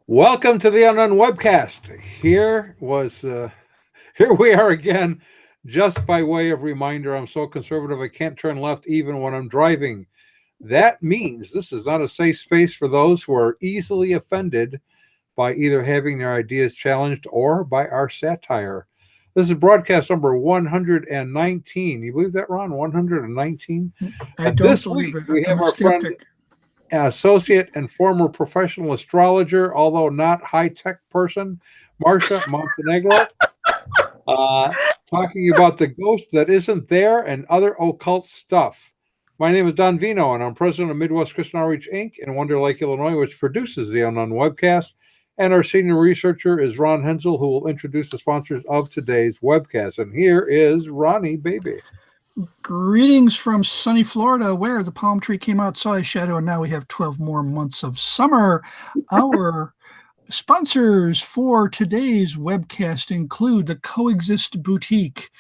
Welcome to the Unknown Webcast. Here we are again, just by way of reminder. I'm so conservative I can't turn left even when I'm driving. That means this is not a safe space for those who are easily offended by either having their ideas challenged or by our satire. This is broadcast number 119. You believe that, Ron? 119? I don't believe it. We have I'm a our friend, skeptic. associate and former professional astrologer, although not high-tech person, Marcia Montenegro, talking about the ghost that isn't there and other occult stuff. My name is Don Vino, and I'm president of Midwest Christian Outreach, Inc. in Wonder Lake, Illinois, which produces the Unknown Webcast. And our senior researcher is Ron Hensel, who will introduce the sponsors of today's webcast. And here is Ronnie, baby. Greetings from sunny Florida, where the palm tree came out, saw a shadow, and now we have 12 more months of summer. Our sponsors for today's webcast include the Coexist Boutique,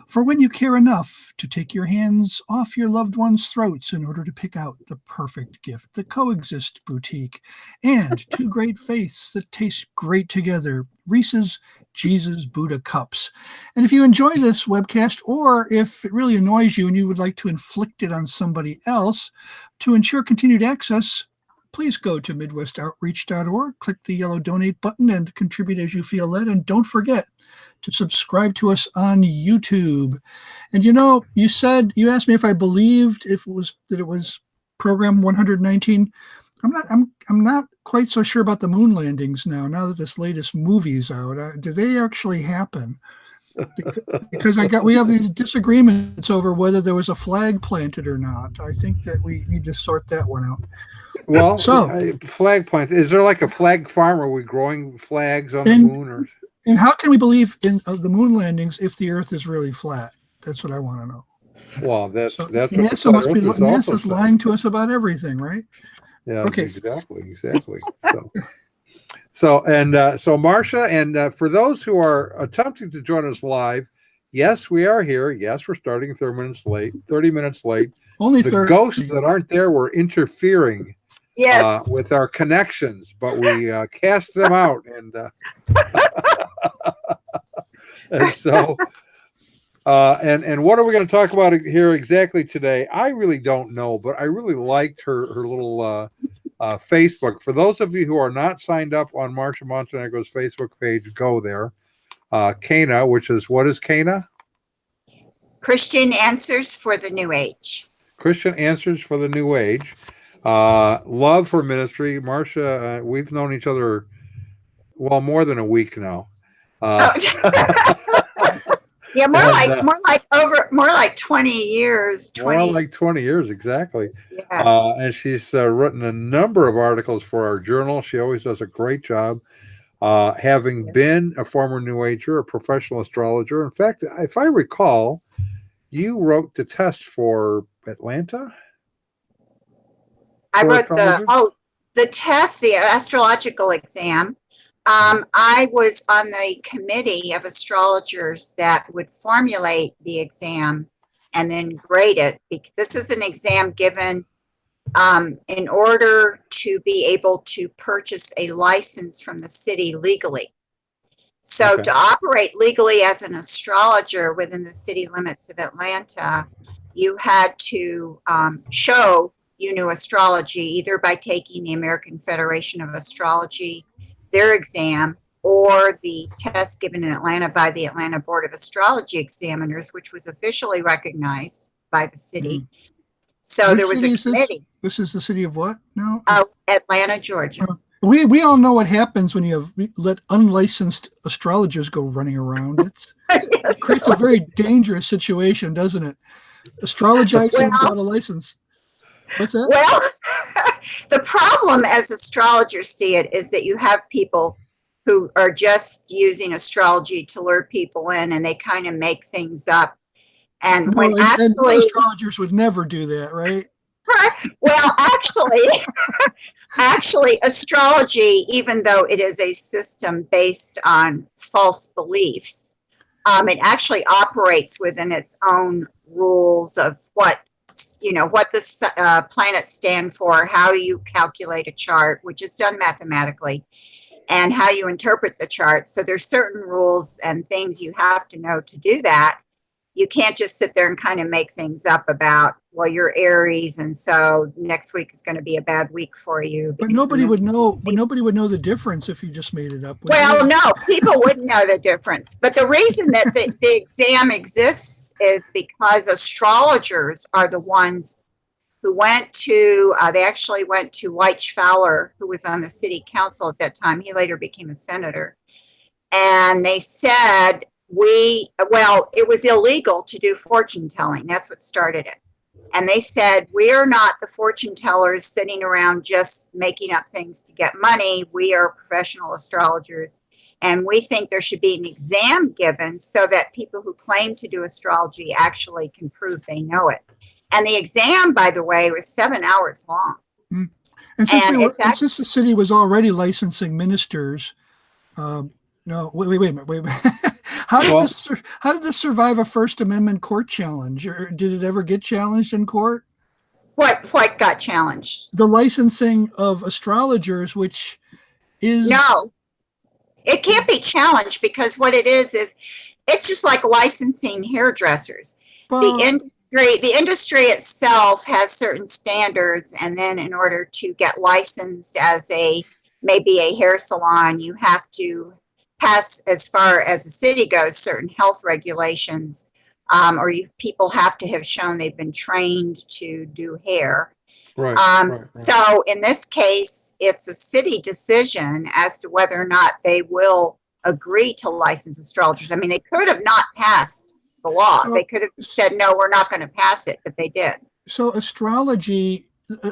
for when you care enough to take your hands off your loved ones' throats in order to pick out the perfect gift. The Coexist Boutique, and two great faiths that taste great together, Reese's Jesus Buddha Cups. And if you enjoy this webcast, or if it really annoys you and you would like to inflict it on somebody else to ensure continued access, please go to midwestoutreach.org, click the yellow donate button, and contribute as you feel led. And don't forget to subscribe to us on YouTube. And you asked me if I believed it was program 119. I'm not quite so sure about the moon landings now that this latest movie's out. Do they actually happen? Because we have these disagreements over whether there was a flag planted or not. I think that we need to sort that one out. Well, flag plant. Is there like a flag farm? Are we growing flags on the moon? And how can we believe in the moon landings if the Earth is really flat? That's what I want to know. Well, that's what NASA must be. NASA's lying to us about everything, right? Yeah. Okay. Exactly. So Marcia, and for those who are attempting to join us live, yes, we are here. Yes, we're starting 30 minutes late. Only the 30. Ghosts that aren't there were interfering with our connections, but we cast them out, and so and what are we going to talk about here exactly today? I really don't know, but I really liked her little Facebook. For those of you who are not signed up on Marcia Montenegro's Facebook page, go there. Cana, which is, what is Cana? Christian Answers for the New Age. Christian Answers for the New Age. Love for ministry. Marcia, we've known each other, well, more than a week now. Yeah, more like 20 years. More like 20 years, exactly. Yeah. And she's written a number of articles for our journal. She always does a great job. Having been a former New Ager, a professional astrologer. In fact, if I recall, you wrote the test for Atlanta? I wrote the test, the astrological exam. I was on the committee of astrologers that would formulate the exam and then grade it. This is an exam given in order to be able to purchase a license from the city legally. So to operate legally as an astrologer within the city limits of Atlanta, you had to show you knew astrology, either by taking the American Federation of Astrology, their exam, or the test given in Atlanta by the Atlanta Board of Astrology Examiners, which was officially recognized by the city. So there was a committee. This is the city of what now? Atlanta, Georgia. We all know what happens when you let unlicensed astrologers go running around. It creates a very dangerous situation, doesn't it? Astrologizing without a license. What's that? Well, the problem as astrologers see it is that you have people who are just using astrology to lure people in, and they kind of make things up. And when and astrologers would never do that, right? Well, actually, astrology, even though it is a system based on false beliefs, it actually operates within its own rules of what the planets stand for, how you calculate a chart, which is done mathematically. and how you interpret the chart. So there's certain rules and things you have to know to do that. You can't just sit there and kind of make things up about, well, you're Aries, and so next week is going to be a bad week for you. But nobody would know. But nobody would know the difference if you just made it up. Well, no, people wouldn't know the difference. But the reason that the exam exists is because astrologers are the ones who went to. They actually went to White Fowler, who was on the city council at that time. He later became a senator, and they said, it was illegal to do fortune telling. That's what started it. And they said, we are not the fortune tellers sitting around just making up things to get money. We are professional astrologers. And we think there should be an exam given so that people who claim to do astrology actually can prove they know it. And the exam, by the way, was 7 hours long. Mm. And since the city was already licensing ministers, no, wait a minute. How did this survive a First Amendment court challenge? Or did it ever get challenged in court? What got challenged? The licensing of astrologers, which is... No, it can't be challenged because what it is it's just like licensing hairdressers. The industry itself has certain standards, and then in order to get licensed as maybe a hair salon, you have to pass, as far as the city goes, certain health regulations, people have to have shown they've been trained to do hair. Right. So in this case, it's a city decision as to whether or not they will agree to license astrologers. I mean, they could have not passed the law. They could have said, no, we're not going to pass it, but they did. So astrology,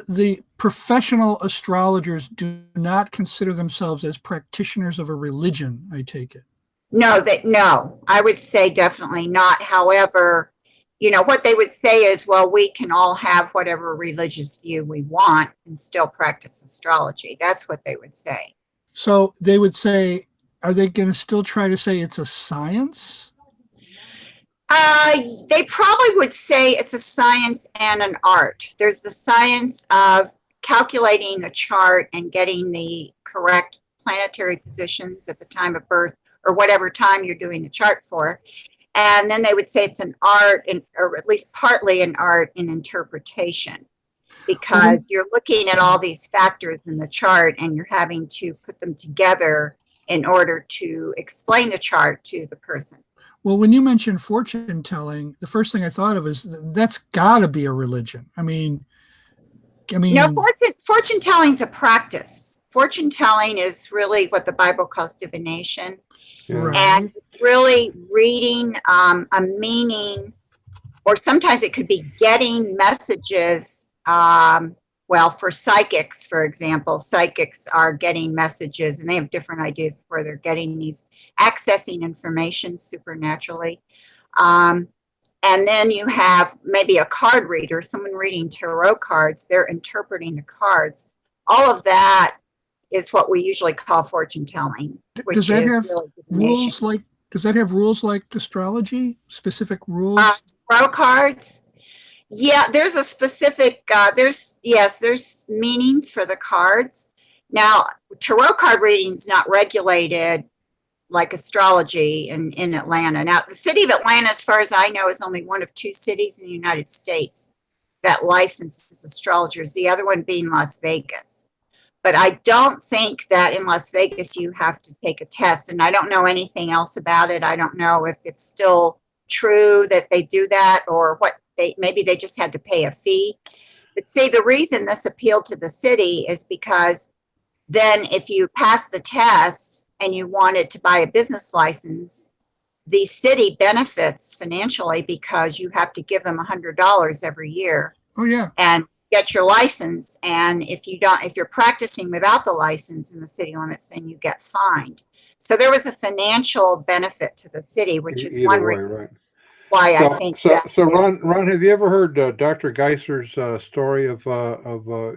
the professional astrologers do not consider themselves as practitioners of a religion, I take it. No, I would say definitely not. However, what they would say is, well, we can all have whatever religious view we want and still practice astrology. That's what they would say. So they would say, are they going to still try to say it's a science? They probably would say it's a science and an art. There's the science of calculating a chart and getting the correct planetary positions at the time of birth or whatever time you're doing the chart for. And then they would say it's an art, or at least partly an art in interpretation, because you're looking at all these factors in the chart and you're having to put them together in order to explain the chart to the person. Well, when you mentioned fortune telling, the first thing I thought of is that's got to be a religion. I mean, no, fortune telling is a practice. Fortune telling is really what the Bible calls divination, and really reading a meaning, or sometimes it could be getting messages. For psychics, for example, psychics are getting messages, and they have different ideas of where they're getting these, accessing information supernaturally. And then you have maybe a card reader, someone reading tarot cards, they're interpreting the cards. All of that is what we usually call fortune telling. Does that have rules like? Does that have rules like astrology? Specific rules? Tarot cards. Yeah, there's a specific, there's meanings for the cards. Now, tarot card reading is not regulated like astrology in Atlanta. Now, the city of Atlanta, as far as I know, is only one of 2 cities in the United States that licenses astrologers, the other one being Las Vegas. But I don't think that in Las Vegas you have to take a test, and I don't know anything else about it. I don't know if it's still true that they do that, or what. Maybe they just had to pay a fee. But see, the reason this appealed to the city is because then if you pass the test and you wanted to buy a business license, the city benefits financially because you have to give them $100 every year. Oh, yeah. And get your license. And if you're practicing without the license in the city limits, then you get fined. So there was a financial benefit to the city, which is one reason. Right. Why I think so Ron, have you ever heard Dr. Geisler's story of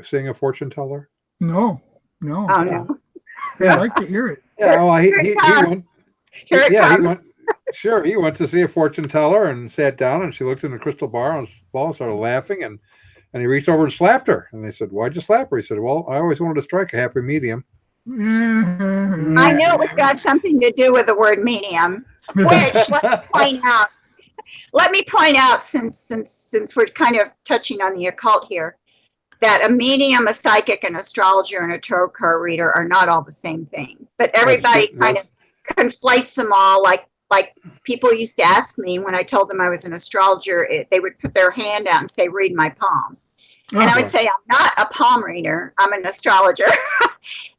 seeing a fortune teller? No. Oh, no. I'd like to hear it. Yeah, well, he went to see a fortune teller and sat down, and she looked in the crystal ball and started laughing, and he reached over and slapped her. And they said, "Why'd you slap her?" He said, "Well, I always wanted to strike a happy medium." I knew it was got something to do with the word medium, which let me point out, since we're kind of touching on the occult here, that a medium, a psychic, an astrologer, and a tarot card reader are not all the same thing. But everybody kind of conflates them all. Like people used to ask me when I told them I was an astrologer, they would put their hand out and say, "Read my palm." And I would say, "I'm not a palm reader. I'm an astrologer."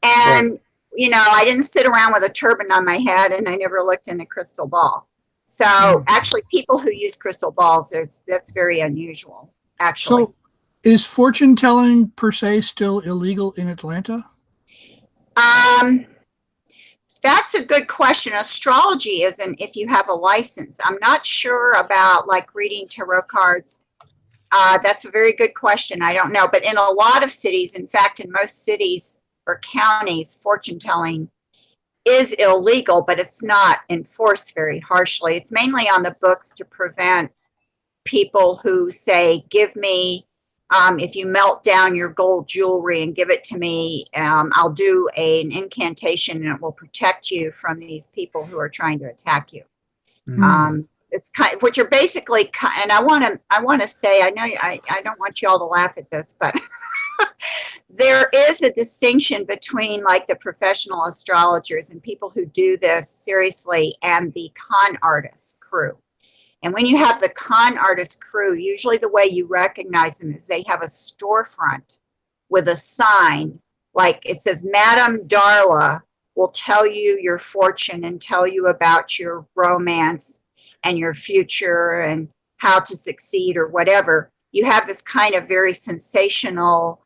And, I didn't sit around with a turban on my head, and I never looked in a crystal ball. So actually, people who use crystal balls, that's very unusual, actually. So is fortune telling per se still illegal in Atlanta? That's a good question. Astrology isn't if you have a license. I'm not sure about like reading tarot cards. That's a very good question. I don't know. But in a lot of cities, in fact, in most cities or counties, fortune telling is illegal, but it's not enforced very harshly. It's mainly on the books to prevent people who say, "Give me, if you melt down your gold jewelry and give it to me, I'll do an incantation and it will protect you from these people who are trying to attack you." It's kind of, which are basically, and I want to say, I know I don't want you all to laugh at this, but there is a distinction between like the professional astrologers and people who do this seriously and the con artist crew. And when you have the con artist crew, usually the way you recognize them is they have a storefront with a sign, like it says, "Madame Darla will tell you your fortune and tell you about your romance and your future and how to succeed," or whatever. You have this kind of very sensational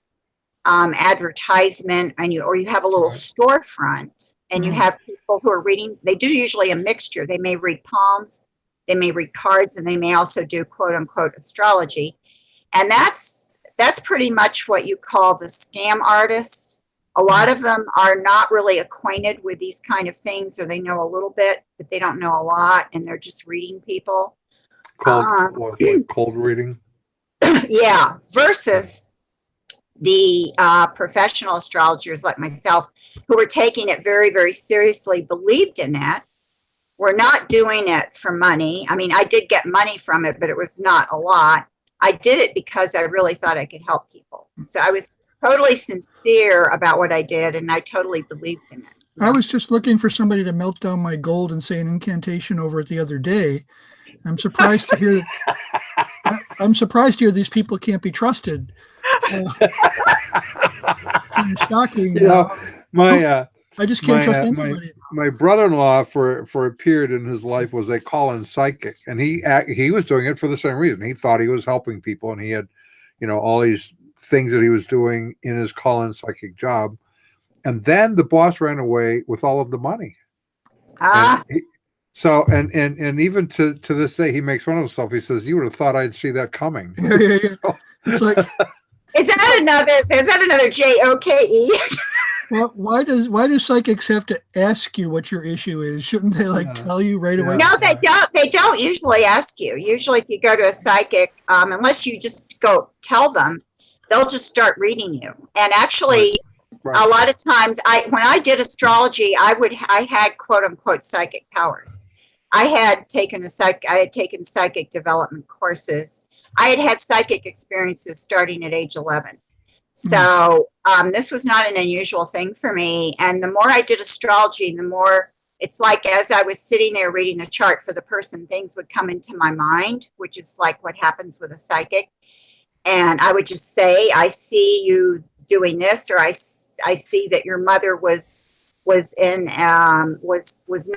advertisement, and you have a little storefront, and you have people who are reading. They do usually a mixture. They may read palms, they may read cards, and they may also do quote unquote astrology. And that's pretty much what you call the scam artists. A lot of them are not really acquainted with these kind of things, or they know a little bit, but they don't know a lot, and they're just reading people. Cold reading. Yeah, versus the professional astrologers like myself, who were taking it very, very seriously, believed in it. We're not doing it for money. I mean, I did get money from it, but it was not a lot. I did it because I really thought I could help people. So I was totally sincere about what I did, and I totally believed in it. I was just looking for somebody to melt down my gold and say an incantation over it the other day. I'm surprised to hear these people can't be trusted. Shocking. I just can't trust anybody. My brother-in-law, for a period in his life, was a call-in psychic, and he was doing it for the same reason. He thought he was helping people, and he had, all these things that he was doing in his call-in psychic job. And then the boss ran away with all of the money. And even to this day, he makes fun of himself. He says, "You would have thought I'd see that coming." Yeah. So, it's like, is that another JOKE? Well, why do psychics have to ask you what your issue is? Shouldn't they tell you right away? No, they don't. They don't usually ask you. Usually, if you go to a psychic, unless you just go tell them, they'll just start reading you. And actually, a lot of times, when I did astrology, I had quote unquote psychic powers. I had taken psychic development courses. I had psychic experiences starting at age 11. So this was not an unusual thing for me. And the more I did astrology, the more it's like as I was sitting there reading the chart for the person, things would come into my mind, which is like what happens with a psychic. And I would just say, "I see you doing this," or I see that your mother was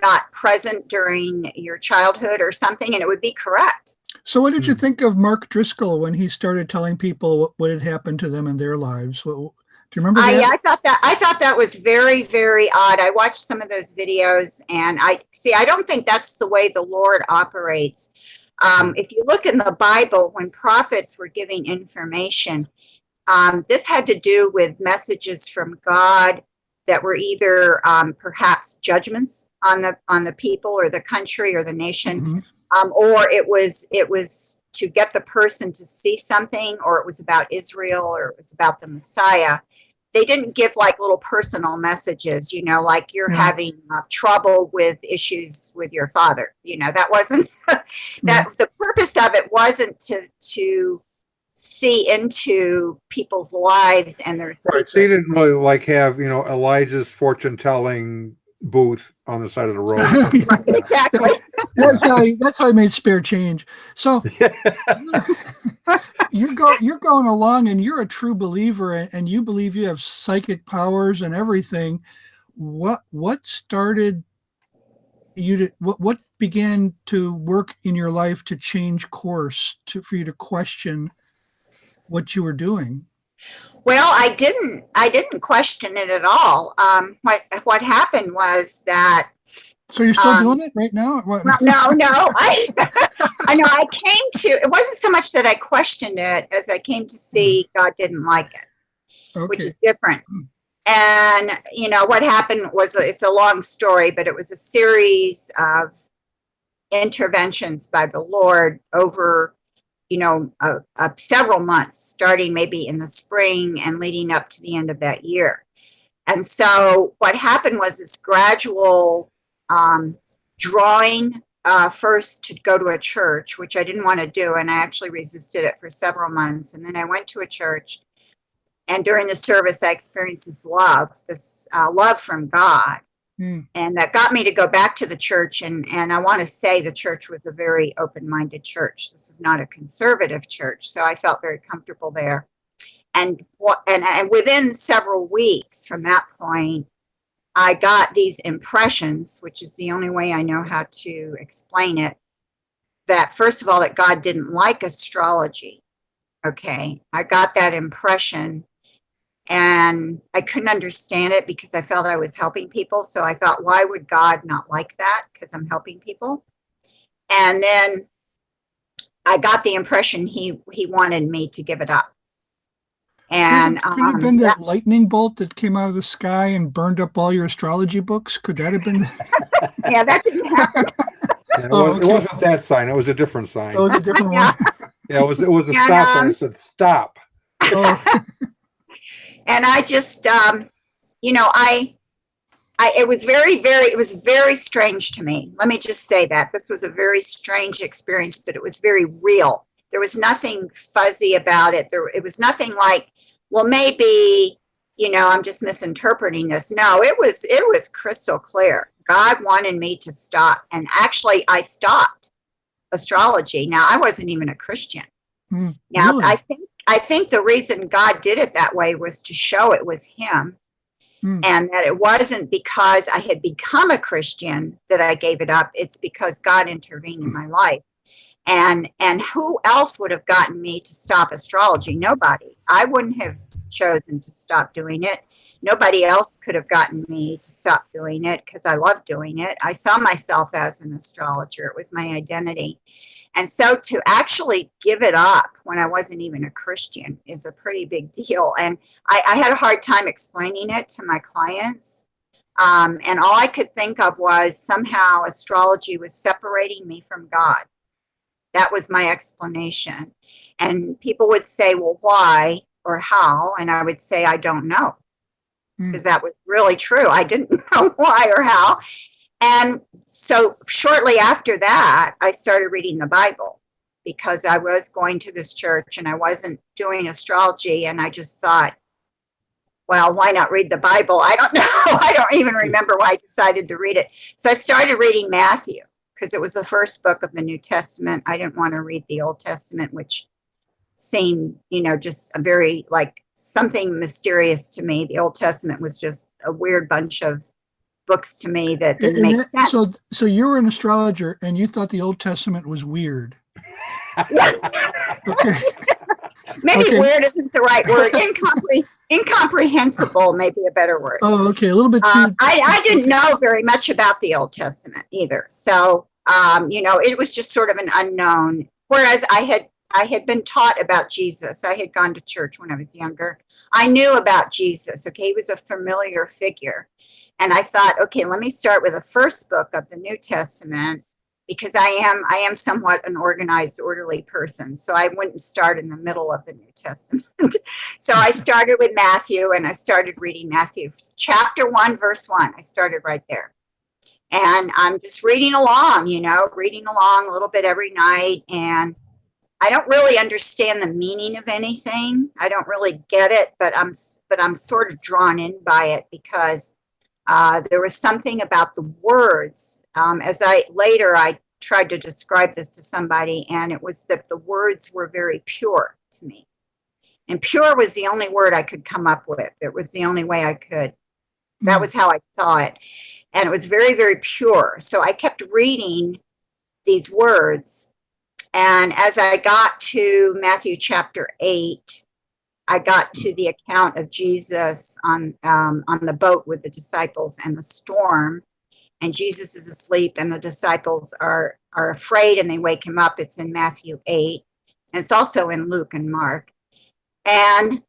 not present during your childhood or something, and it would be correct. So what did you think of Mark Driscoll when he started telling people what had happened to them in their lives? Do you remember that? I thought that was very, very odd. I watched some of those videos, and I don't think that's the way the Lord operates. If you look in the Bible, when prophets were giving information, this had to do with messages from God that were either perhaps judgments on the people or the country or the nation, or it was to get the person to see something, or it was about Israel, or it was about the Messiah. they didn't give like little personal messages, you know, like you're Yeah. having trouble with issues with your father. You know, that wasn't that the purpose of it wasn't to see into people's lives and their Right. So you secret. didn't really like have, you know, Elijah's fortune telling booth on the side of the road. Exactly. That's how I made spare change. So you're going along and you're a true believer and you believe you have psychic powers and everything. What started you to what began to work in your life to change course for you to question what you were doing? Well, I didn't question it at all. What happened was that. So you're still doing it right now? What? No. I know. I came to. It wasn't so much that I questioned it as I came to see God didn't like it, which is different. And you know what happened was it's a long story, but it was a series of interventions by the Lord over, you know, several months, starting maybe in the spring and leading up to the end of that year. And so what happened was this gradual drawing first to go to a church, which I didn't want to do. And I actually resisted it for several months. And then I went to a church. And during the service, I experienced this love from God. And that got me to go back to the church. And I want to say the church was a very open-minded church. This was not a conservative church. So I felt very comfortable there. And within several weeks from that point, I got these impressions, which is the only way I know how to explain it, that first of all, that God didn't like astrology. Okay. I got that impression and I couldn't understand it because I felt I was helping people. So I thought, why would God not like that? Because I'm helping people. And then I got the impression he wanted me to give it up. And could it have been that lightning bolt that came out of the sky and burned up all your astrology books? Could that have been? Yeah, that didn't happen. Yeah, it wasn't that sign. It was a different sign. Oh, it was a different one. Yeah, it was a stop sign. It said stop. Oh. And I just, you know, it was very strange to me. Let me just say that this was a very strange experience, but it was very real. There was nothing fuzzy about it. It was nothing like, well, maybe, you know, I'm just misinterpreting this. No, it was crystal clear. God wanted me to stop. And actually, I stopped astrology. Now, I wasn't even a Christian. Now, really? I think the reason God did it that way was to show it was him. And that it wasn't because I had become a Christian that I gave it up. It's because God intervened in my life. And who else would have gotten me to stop astrology? Nobody. I wouldn't have chosen to stop doing it. Nobody else could have gotten me to stop doing it because I love doing it. I saw myself as an astrologer. It was my identity. And so to actually give it up when I wasn't even a Christian is a pretty big deal. And I had a hard time explaining it to my clients. And all I could think of was somehow astrology was separating me from God. That was my explanation. And people would say, well, why or how? And I would say, I don't know. Because that was really true. I didn't know why or how. And so shortly after that, I started reading the Bible because I was going to this church and I wasn't doing astrology. And I just thought, well, why not read the Bible? I don't know. I don't even remember why I decided to read it. So I started reading Matthew because it was the first book of the New Testament. I didn't want to read the Old Testament, which seemed, you know, just a very like something mysterious to me. The Old Testament was just a weird bunch of books to me that didn't make sense. So you were an astrologer and you thought the Old Testament was weird. Okay. Maybe weird isn't the right word. Incomprehensible may be a better word. Oh, okay. A little bit too. I didn't know very much about the Old Testament either. So, you know, it was just sort of an unknown. Whereas I had been taught about Jesus. I had gone to church when I was younger. I knew about Jesus. Okay. He was a familiar figure. And I thought, okay, let me start with the first book of the New Testament because I am somewhat an organized, orderly person. So I wouldn't start in the middle of the New Testament. So I started with Matthew, and I started reading Matthew chapter 1, verse 1. I started right there. And I'm just reading along, reading along a little bit every night. And I don't really understand the meaning of anything. I don't really get it, but I'm sort of drawn in by it because there was something about the words. I tried to describe this to somebody, and it was that the words were very pure to me. And pure was the only word I could come up with. It was the only way I could. That was how I saw it. And it was very, very pure. So I kept reading these words. And as I got to Matthew chapter 8, I got to the account of Jesus on the boat with the disciples and the storm. And Jesus is asleep, and the disciples are afraid, and they wake him up. It's in Matthew 8. And it's also in Luke and Mark. And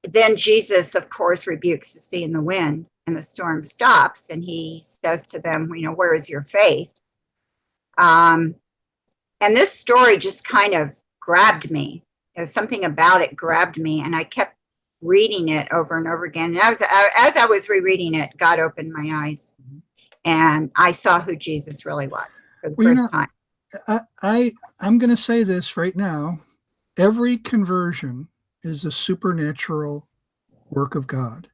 then Jesus, of course, rebukes the sea and the wind, and the storm stops, and he says to them, where is your faith? And this story just kind of grabbed me. There was something about it grabbed me, and I kept reading it over and over again. And as I was rereading it, God opened my eyes, and I saw who Jesus really was for the first time. I'm going to say this right now. Every conversion is a supernatural work of God.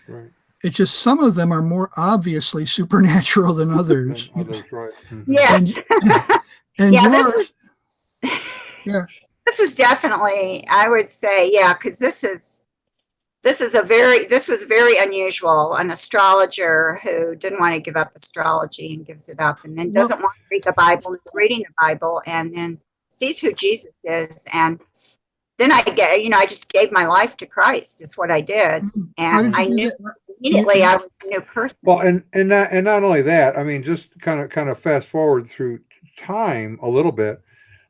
Right. It's just some of them are more obviously supernatural than others. Others, right. Mm-hmm. Yes. And yours. Yeah. This was definitely, I would say, because this was very unusual. An astrologer who didn't want to give up astrology and gives it up, and then doesn't want to read the Bible, and is reading the Bible, and then sees who Jesus is. And then I just gave my life to Christ, is what I did. And I knew immediately I was a new person. Well, and not only that, I mean, just kind of fast forward through time a little bit.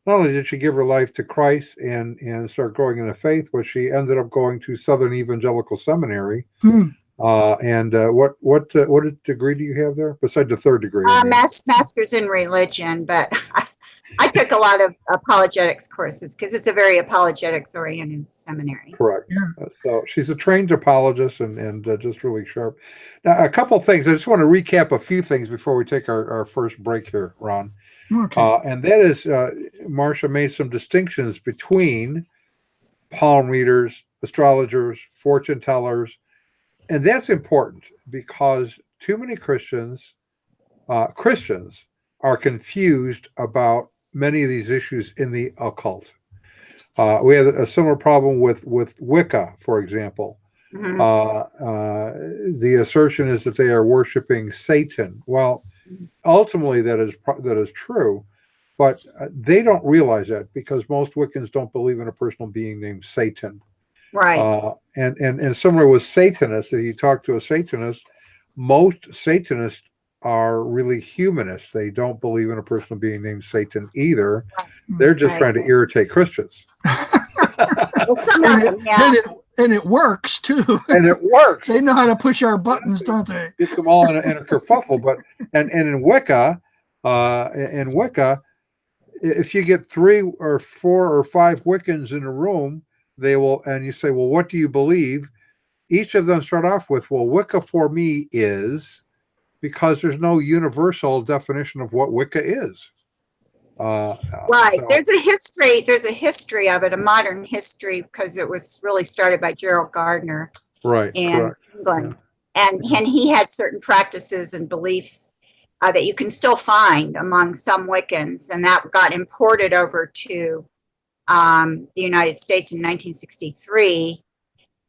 Not only did she give her life to Christ and start growing in the faith, but she ended up going to Southern Evangelical Seminary. What degree do you have there besides the third degree? Master's in religion, but I took a lot of apologetics courses because it's a very apologetics-oriented seminary. Correct. Yeah. So she's a trained apologist and just really sharp. Now, a couple of things. I just want to recap a few things before we take our first break here, Ron. Okay. And that is, Marsha made some distinctions between palm readers, astrologers, fortune tellers, and that's important because too many Christians are confused about many of these issues in the occult. We have a similar problem with Wicca, for example. Mm-hmm. The assertion is that they are worshiping Satan. Well, ultimately that is true, but they don't realize that because most Wiccans don't believe in a personal being named Satan. Right. And similar with Satanists, if you talk to a Satanist, most Satanists are really humanists. They don't believe in a personal being named Satan either. They're just trying to irritate Christians. And it works too. And it works. They know how to push our buttons, don't they? Gets them all in a kerfuffle. But and in Wicca, if you get 3 or 4 or 5 Wiccans in a room, they will, and you say, well, what do you believe? Each of them start off with, well, Wicca for me is, because there's no universal definition of what Wicca is. Right. So, There's a history of it, a modern history, because it was really started by Gerald Gardner. Right. In Correct. England. Yeah. And he had certain practices and beliefs that you can still find among some Wiccans, and that got imported over to the United States in 1963.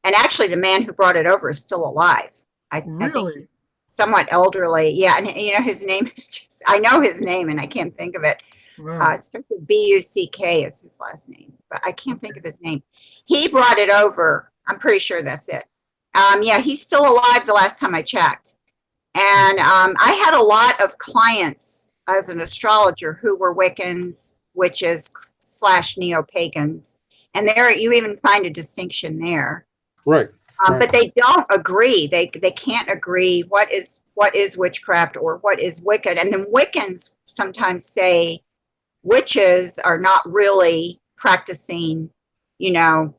And actually, the man who brought it over is still alive. I think somewhat elderly. Yeah, and his name is I know his name, and I can't think of it. Wow. It starts with B-U-C-K is his last name, but I can't think of his name. He brought it over. I'm pretty sure that's it. Yeah, he's still alive the last time I checked. And I had a lot of clients as an astrologer who were Wiccans, witches / neo-pagans. And there you even find a distinction there. Right. Right. But they don't agree. They can't agree what is witchcraft or what is Wicca. And then Wiccans sometimes say witches are not really practicing, you know,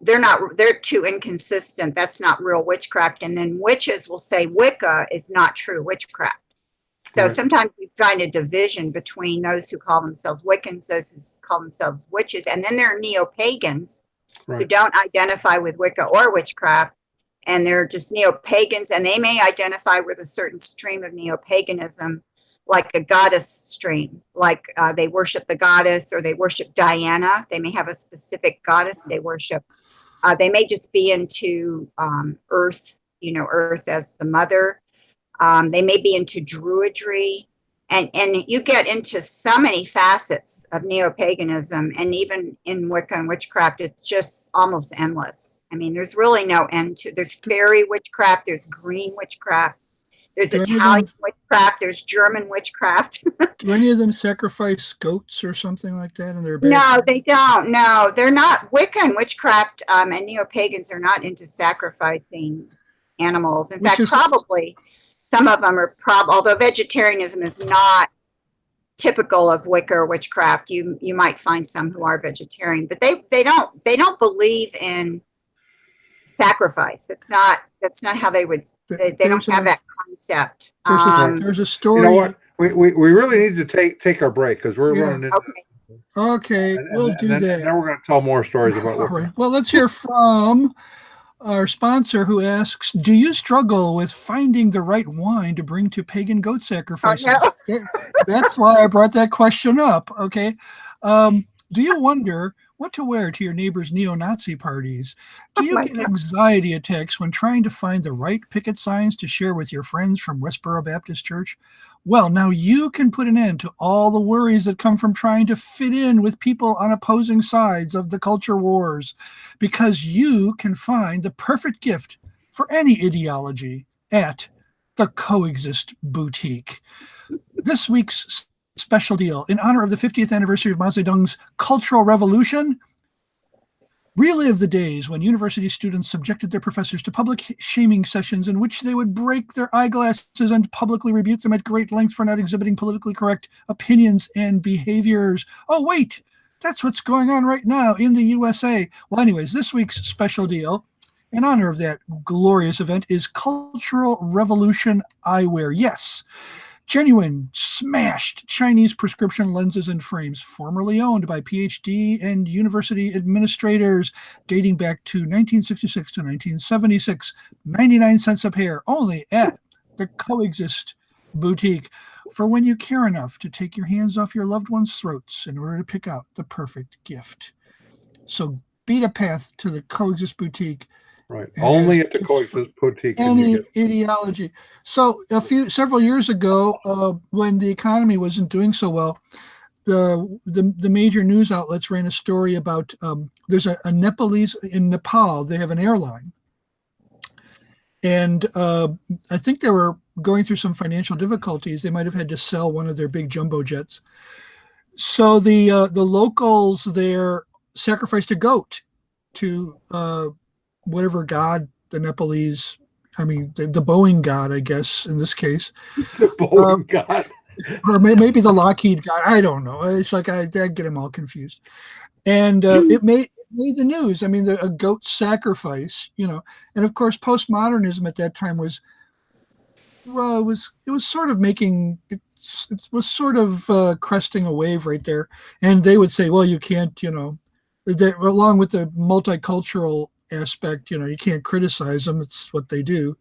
they're too inconsistent. That's not real witchcraft. And then witches will say Wicca is not true witchcraft. So Right. sometimes you find a division between those who call themselves Wiccans, those who call themselves witches, and then there are neo-pagans who Right. don't identify with Wicca or witchcraft, and they're just neo-pagans, and they may identify with a certain stream of neo-paganism, like a goddess stream, like they worship the goddess or they worship Diana. They may have a specific goddess they worship. They may just be into Earth, you know, Earth as the mother. They may be into druidry. And you get into so many facets of neo-paganism, and even in Wicca and witchcraft, it's just almost endless. I mean, there's really no end to. There's fairy witchcraft, there's green witchcraft, there's Do any of Italian them, witchcraft, there's German witchcraft. do any of them sacrifice goats or something like that in their bed? No, they don't. No, they're not. Wicca and witchcraft and neo-pagans are not into sacrificing animals. In Which fact, is- probably some of them are although vegetarianism is not typical of Wicca or witchcraft, you might find some who are vegetarian, but they don't believe in sacrifice. That's not how they would. They don't have that concept. There's a You story. know what? We really need to take our break because we're Yeah. running into. Okay. Okay, we'll do then, that. And then we're going to tell more stories about All Wicca. right. Well, let's hear from our sponsor who asks, do you struggle with finding the right wine to bring to pagan goat sacrifices? Oh, That's why I brought that question up. Okay. Do you wonder what to wear to your neighbor's neo-Nazi parties? Do you my get God. anxiety attacks when trying to find the right picket signs to share with your friends from Westboro Baptist Church? Well, now you can put an end to all the worries that come from trying to fit in with people on opposing sides of the culture wars, because you can find the perfect gift for any ideology at the Coexist Boutique. This week's special deal in honor of the 50th anniversary of Mao Zedong's Cultural Revolution. Relive the days when university students subjected their professors to public shaming sessions in which they would break their eyeglasses and publicly rebuke them at great length for not exhibiting politically correct opinions and behaviors. Oh, wait, that's what's going on right now in the USA. Well, anyways, this week's special deal in honor of that glorious event is Cultural Revolution Eyewear. Yes, genuine, smashed Chinese prescription lenses and frames, formerly owned by PhD and university administrators, dating back to 1966 to 1976. 99 cents a pair, only at the Coexist Boutique, for when you care enough to take your hands off your loved ones' throats in order to pick out the perfect gift. So beat a path to the Coexist Boutique. Right. And Only as at the gifts Coexist Boutique. can you any get- ideology. So several years ago, when the economy wasn't doing so well, the major news outlets ran a story about there's a Nepalese in Nepal. They have an airline, and I think they were going through some financial difficulties. They might have had to sell one of their big jumbo jets. So the locals there sacrificed a goat to whatever god the Nepalese, I mean, the Boeing god, I guess, in this case. The Boeing god. Or maybe the Lockheed god. I don't know. It's like I get them all confused. And it made the news. I mean, a goat sacrifice, you know. And of course, postmodernism at that time was, well, it was sort of making, it was sort of cresting a wave right there. And they would say, well, you can't, you know, along with the multicultural aspect, you know, you can't criticize them. It's what they do.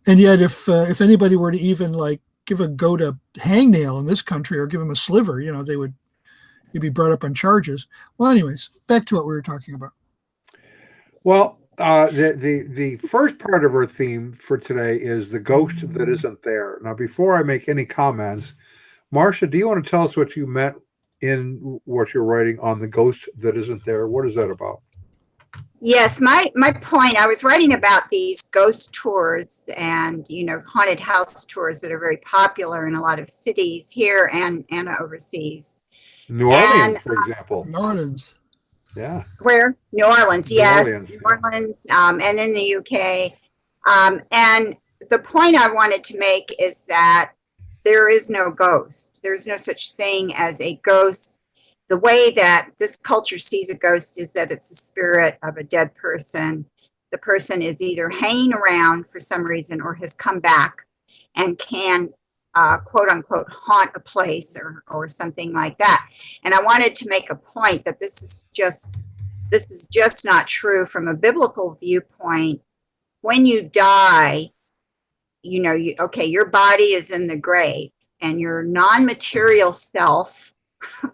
And yet, if anybody were to even like give a goat a hangnail in this country or give him a sliver, you know, you'd be brought up on charges. Well, anyways, back to what we were talking about. Well, the first part of our theme for today is the ghost that isn't there. Now, before I make any comments, Marsha, do you want to tell us what you meant in what you're writing on the ghost that isn't there? What is that about? Yes, my point, I was writing about these ghost tours and, you know, haunted house tours that are very popular in a lot of cities here and overseas. New Orleans, And, for example. New Orleans. Yeah. Where? New Orleans, New yes, Orleans, New yeah. Orleans, and in the UK. And the point I wanted to make is that there is no ghost. There's no such thing as a ghost. The way that this culture sees a ghost is that it's the spirit of a dead person. The person is either hanging around for some reason or has come back and can, quote unquote, haunt a place or something like that. And I wanted to make a point that this is just not true from a biblical viewpoint. When you die, okay, your body is in the grave and your non-material self,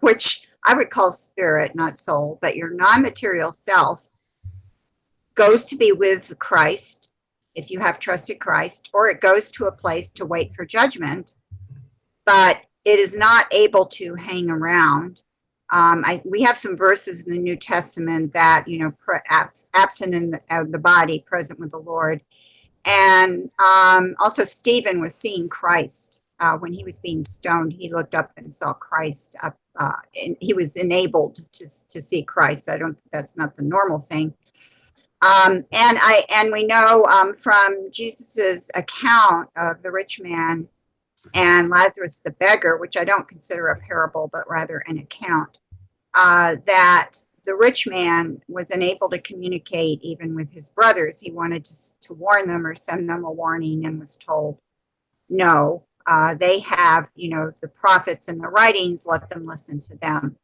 which I would call spirit, not soul, but your non-material self goes to be with Christ if you have trusted Christ, or it goes to a place to wait for judgment, but it is not able to hang around. We have some verses in the New Testament that, absent in the body, present with the Lord. And also Stephen was seeing Christ. When he was being stoned, he looked up and saw Christ up, and he was enabled to see Christ. That's not the normal thing. And we know from Jesus's account of the rich man and Lazarus the beggar, which I don't consider a parable, but rather an account, that the rich man was unable to communicate even with his brothers. He wanted to warn them or send them a warning and was told, no, they have, the prophets and the writings, let them listen to them.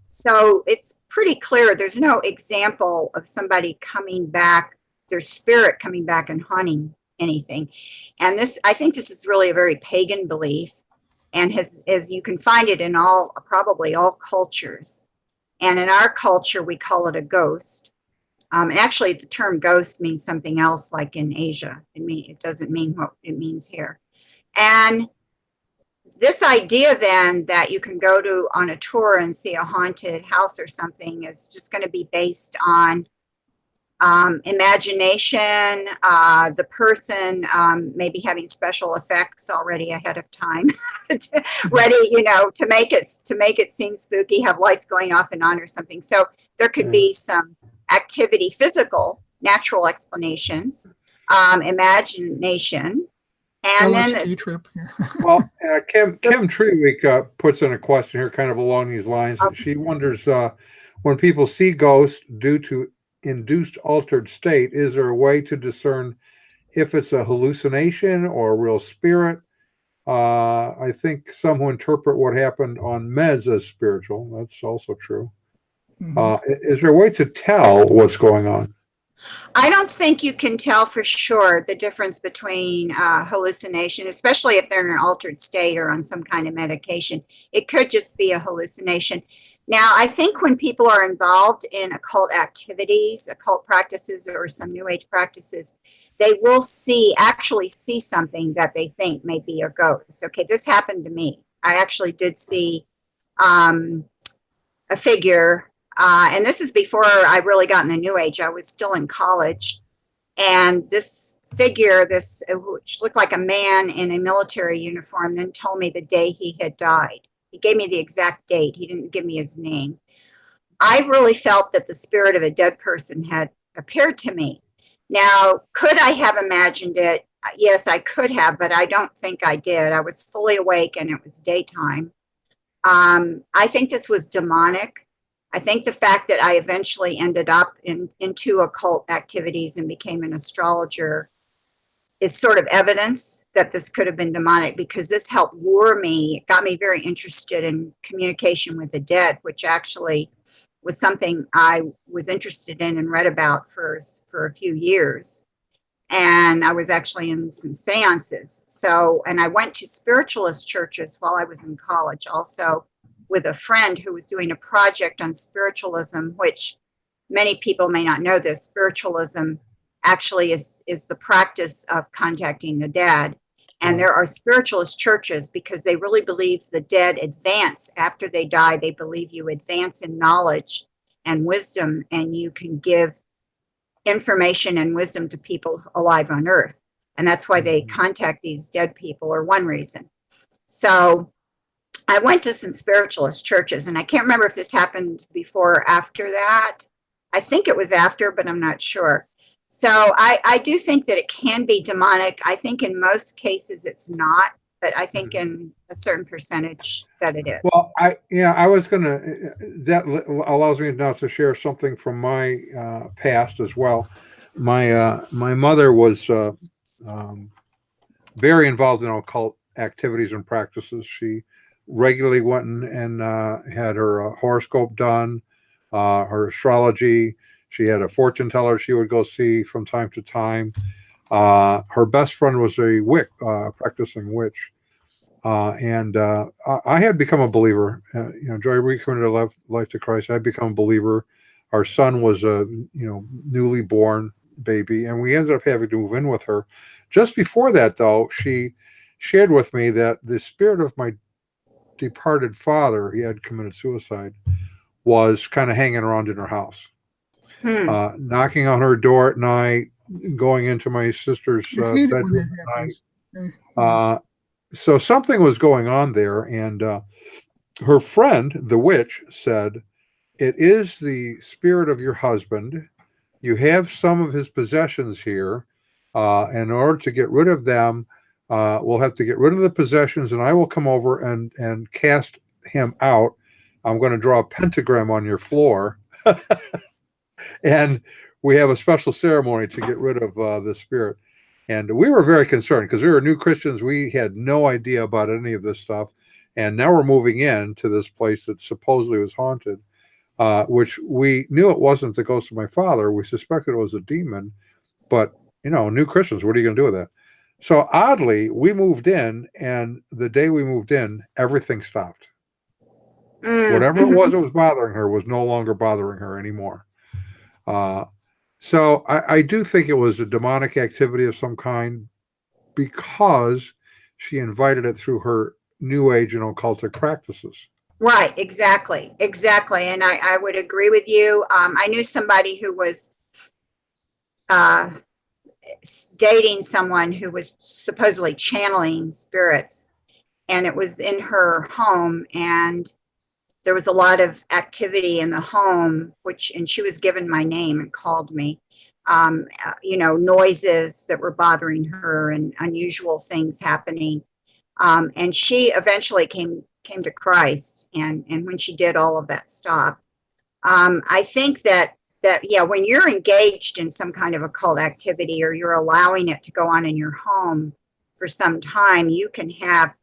So it's pretty clear there's no example of somebody coming back, their spirit coming back and haunting anything. And I think this is really a very pagan belief, and as you can find it in probably all cultures. And in our culture, we call it a ghost. Actually, the term ghost means something else, like in Asia. It doesn't mean what it means here. And this idea then that you can go on a tour and see a haunted house or something is just going to be based on imagination, the person maybe having special effects already ahead of time, ready, to make it seem spooky, have lights going off and on or something. So there could be some activity, physical, natural explanations, imagination. And LSD then trip. Well, Kim Treeweek puts in a question here kind of along these lines. She wonders, when people see ghosts due to induced altered state, is there a way to discern if it's a hallucination or a real spirit? I think some who interpret what happened on meds as spiritual. That's also true. Is there a way to tell what's going on? I don't think you can tell for sure the difference between hallucination, especially if they're in an altered state or on some kind of medication. It could just be a hallucination. Now, I think when people are involved in occult activities, occult practices, or some New Age practices, they will actually see something that they think may be a ghost. Okay, this happened to me. I actually did see a figure. And this is before I really got in the New Age. I was still in college. And this figure, which looked like a man in a military uniform, then told me the day he had died. He gave me the exact date. He didn't give me his name. I really felt that the spirit of a dead person had appeared to me. Now, could I have imagined it? Yes, I could have, but I don't think I did. I was fully awake and it was daytime. I think this was demonic. I think the fact that I eventually ended up into occult activities and became an astrologer is sort of evidence that this could have been demonic, because this helped lure me. It got me very interested in communication with the dead, which actually was something I was interested in and read about for a few years. And I was actually in some seances. And I went to spiritualist churches while I was in college, also with a friend who was doing a project on spiritualism, which many people may not know this. Spiritualism actually is the practice of contacting the dead. And there are spiritualist churches because they really believe the dead advance after they die. They believe you advance in knowledge and wisdom, and you can give information and wisdom to people alive on earth. And that's why they contact these dead people, or one reason. So I went to some spiritualist churches, and I can't remember if this happened before or after that. I think it was after, but I'm not sure. So I do think that it can be demonic. I think in most cases it's not, but I think in a certain percentage that it is. Well, I was gonna. That allows me now to share something from my past as well. My mother was very involved in occult activities and practices. She regularly went and had her horoscope done, her astrology. She had a fortune teller she would go see from time to time. Her best friend was a practicing witch. And I had become a believer. Joy, we committed life to Christ. I had become a believer. Our son was a newly born baby, and we ended up having to move in with her. Just before that, though, she shared with me that the spirit of my departed father, he had committed suicide, was kind of hanging around in her house, knocking on her door at night, going into my sister's bedroom at night. So something was going on there, and her friend, the witch, said, "It is the spirit of your husband. You have some of his possessions here. In order to get rid of them, we'll have to get rid of the possessions, and I will come over and cast him out. I'm going to draw a pentagram on your floor, and we have a special ceremony to get rid of the spirit." And we were very concerned because we were new Christians. We had no idea about any of this stuff. And now we're moving in to this place that supposedly was haunted, which we knew it wasn't the ghost of my father. We suspected it was a demon. But, new Christians, what are you going to do with that? So oddly, we moved in, and the day we moved in, everything stopped. Whatever it was that was bothering her was no longer bothering her anymore. So I do think it was a demonic activity of some kind because she invited it through her New Age and occultic practices. Right, exactly. And I would agree with you. I knew somebody who was dating someone who was supposedly channeling spirits, and it was in her home, and there was a lot of activity in the home, and she was given my name and called me, noises that were bothering her and unusual things happening. And she eventually came to Christ. And when she did, all of that stopped. I think that when you're engaged in some kind of occult activity, or you're allowing it to go on in your home for some time, you can have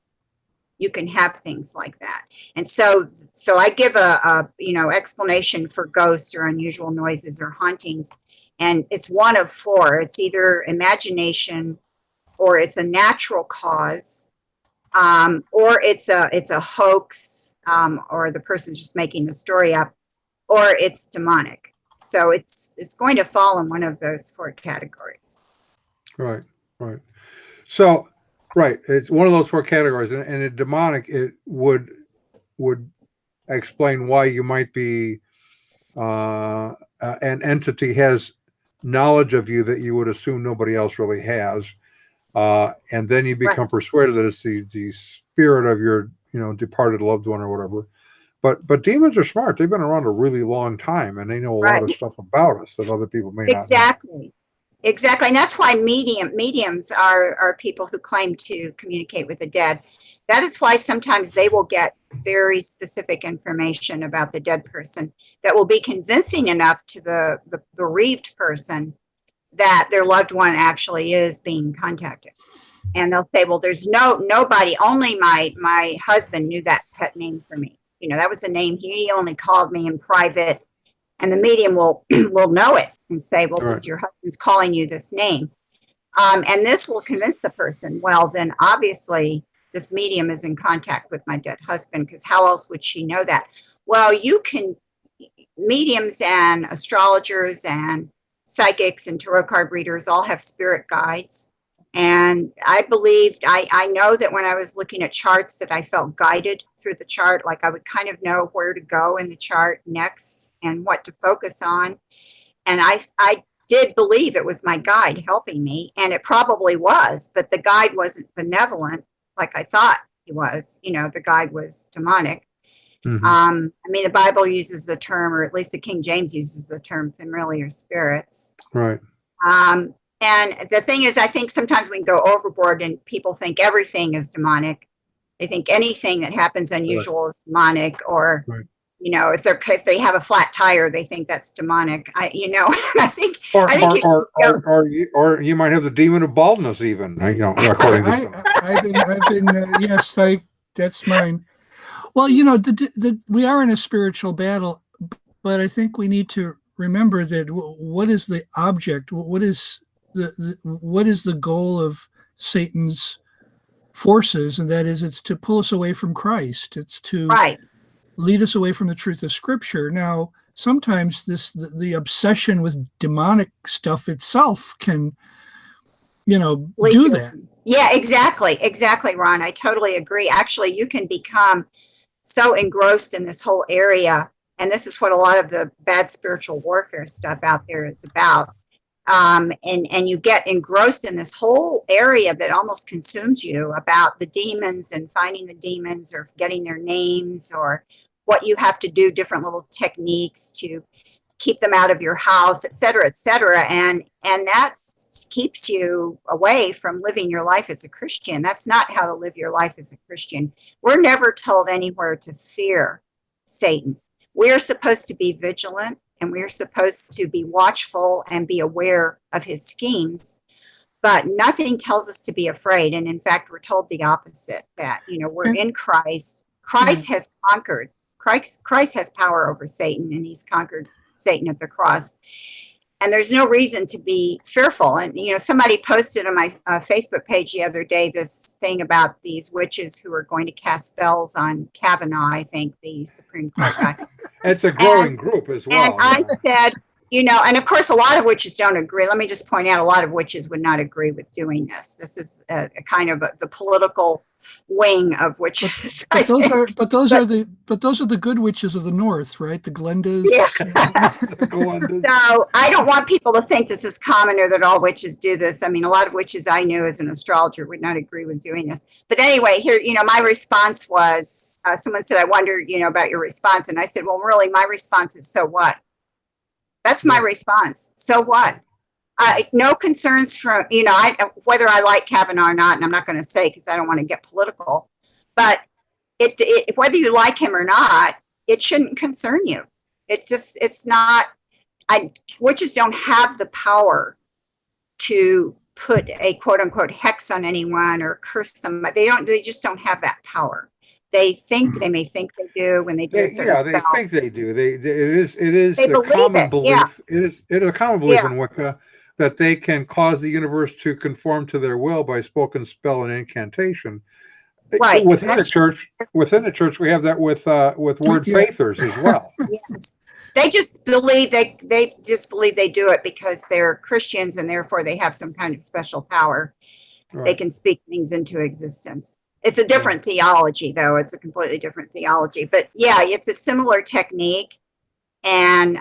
things like that. And so I give a explanation for ghosts or unusual noises or hauntings, and it's one of four. It's either imagination, or it's a natural cause, or it's a hoax, or the person's just making the story up, or it's demonic. So it's going to fall in one of those four categories. Right. So, right, it's one of those four categories, and a demonic, it would explain why you might be an entity has knowledge of you that you would assume nobody else really has, and then you become persuaded that it's the spirit of your departed loved one or whatever. But demons are smart. They've been around a really long time, and they know a lot of stuff about us that other people may not know. Exactly. And that's why mediums are people who claim to communicate with the dead. That is why sometimes they will get very specific information about the dead person that will be convincing enough to the bereaved person that their loved one actually is being contacted. And they'll say, well, there's nobody, only my husband knew that pet name for me. That was a name he only called me in private. And the medium will know it and say, well, this your husband's calling you this name. And this will convince the person, well, then obviously this medium is in contact with my dead husband, because how else would she know that? Well, mediums and astrologers and psychics and tarot card readers all have spirit guides. And I know that when I was looking at charts that I felt guided through the chart, like I would kind of know where to go in the chart next and what to focus on. And I did believe it was my guide helping me, and it probably was, but the guide wasn't benevolent like I thought he was. The guy was demonic. Mhm. I mean, the Bible uses the term, or at least the King James uses the term, familiar spirits. Right. And the thing is, I think sometimes we can go overboard and people think everything is demonic. They think anything that happens unusual is demonic, or, Right. if they have a flat tire, they think that's demonic. I think, Or, I think or you might have the demon of baldness, even, according to some. I've been yes, that's mine. Well, we are in a spiritual battle, but I think we need to remember that what is the object? What is the goal of Satan's forces? And that is, it's to pull us away from Christ. It's to lead us away from the truth of Scripture. Now, sometimes the obsession with demonic stuff itself can, do that. Yeah, exactly, Ron. I totally agree. Actually, you can become so engrossed in this whole area, and this is what a lot of the bad spiritual warfare stuff out there is about. And you get engrossed in this whole area that almost consumes you, about the demons and finding the demons, or getting their names, or what you have to do, different little techniques to keep them out of your house, et cetera, et cetera. And that keeps you away from living your life as a Christian. That's not how to live your life as a Christian. We're never told anywhere to fear Satan. We're supposed to be vigilant, and we're supposed to be watchful and be aware of his schemes, but nothing tells us to be afraid. And in fact, we're told the opposite, that, we're in Christ. Christ has conquered. Christ has power over Satan, and he's conquered Satan at the cross. And there's no reason to be fearful. And, somebody posted on my Facebook page the other day this thing about these witches who are going to cast spells on Kavanaugh, I think, the Supreme Court guy. It's a growing group as well. And I said, and of course, a lot of witches don't agree. Let me just point out, a lot of witches would not agree with doing this. This is a kind of the political wing of witches. But those are the good witches of the North, right? The Glendas. Yeah. The Glendas. So I don't want people to think this is common, or that all witches do this. I mean, a lot of witches I knew as an astrologer would not agree with doing this. But anyway, here, my response was, someone said, I wonder, about your response. And I said, well, really, my response is, so what? That's my response. So what? No concerns from, whether I like Kavanaugh or not, and I'm not going to say, because I don't want to get political, but whether you like him or not, it shouldn't concern you. It's not, witches don't have the power to put a quote unquote hex on anyone or curse somebody. They just don't have that power. They may think they do when they do a certain spell. They think they do. It is a common belief. Yeah. It is a common belief in Wicca that they can cause the universe to conform to their will by spoken spell and incantation. Right. Within the church, we have that with word faithers as well. Yes. They just believe they do it because they're Christians, and therefore they have some kind of special power. Right. They can speak things into existence. It's a different theology, though. It's a completely different theology. But yeah, it's a similar technique. And,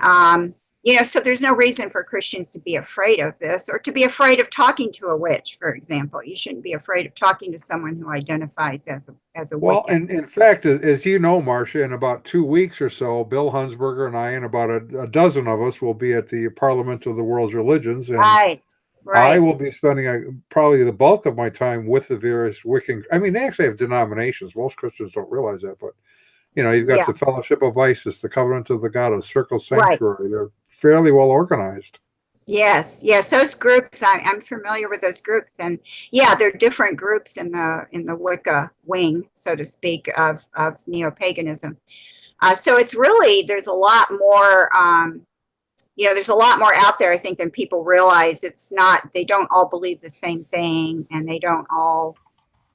so there's no reason for Christians to be afraid of this, or to be afraid of talking to a witch, for example. You shouldn't be afraid of talking to someone who identifies as a well, Wiccan. and in fact, as you know, Marcia, in about 2 weeks or so, Bill Hunsberger and I, and about a dozen of us, will be at the Parliament of the World's Religions. And right. I will be spending probably the bulk of my time with the various Wiccan. I mean, they actually have denominations. Most Christians don't realize that, but you've got the Fellowship of Isis, the Covenant of the Goddess, Circle Sanctuary. Right. They're fairly well organized. Yes, those groups. I'm familiar with those groups, and they're different groups in the Wicca wing, so to speak, of neo-paganism. So it's really, there's a lot more. There's a lot more out there, I think, than people realize. They don't all believe the same thing, and they don't all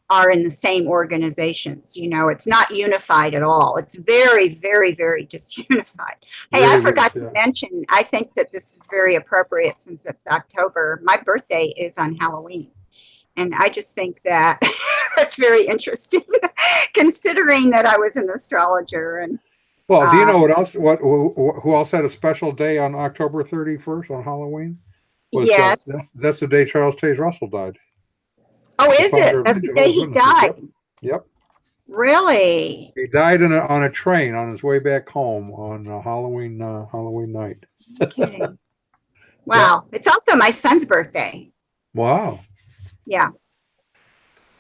are in the same organizations. It's not unified at all. It's very, very, very disunified. Hey, I forgot to mention, I think that this is very appropriate since it's October. My birthday is on Halloween. And I just think that that's very interesting, considering that I was an astrologer. And well, do you know what else? Who else had a special day on October 31st on Halloween? Yes, that's the day Charles Taze Russell died. Oh, is it? That's the day he died. Yep. Really? He died on a train on his way back home on Halloween night. No kidding. Wow. It's also my son's birthday. Wow. Yeah.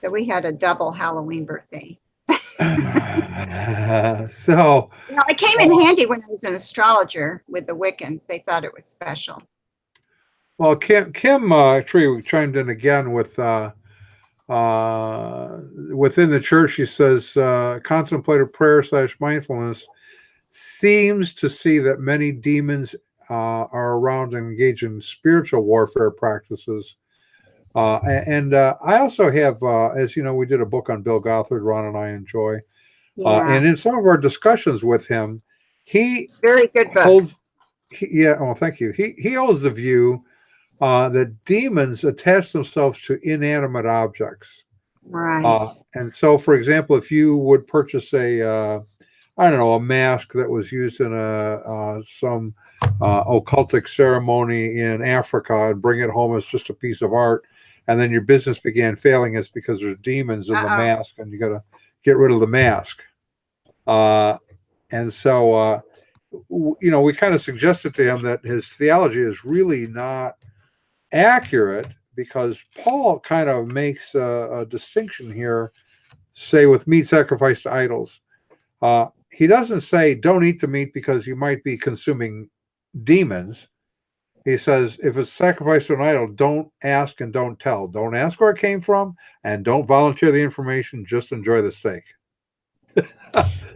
So we had a double Halloween birthday. So, It came in handy when I was an astrologer with the Wiccans. They thought it was special. well, Kim Tree chimed in again with within the church. She says contemplative prayer / mindfulness seems to see that many demons are around and engage in spiritual warfare practices. And I also have, as you know, we did a book on Bill Gothard, Ron and I enjoy. Yeah. And in some of our discussions with him, he Very good book. holds, thank you. He holds the view that demons attach themselves to inanimate objects. Right. And so, for example, if you would purchase a mask that was used in some occultic ceremony in Africa and bring it home as just a piece of art, and then your business began failing, it's because there's demons in the mask, and you got to get rid of the mask. And so, we kind of suggested to him that his theology is really not accurate, because Paul kind of makes a distinction here, say with meat sacrificed to idols. He doesn't say don't eat the meat because you might be consuming demons. He says if it's sacrificed to an idol, don't ask and don't tell. Don't ask where it came from, and don't volunteer the information. Just enjoy the steak.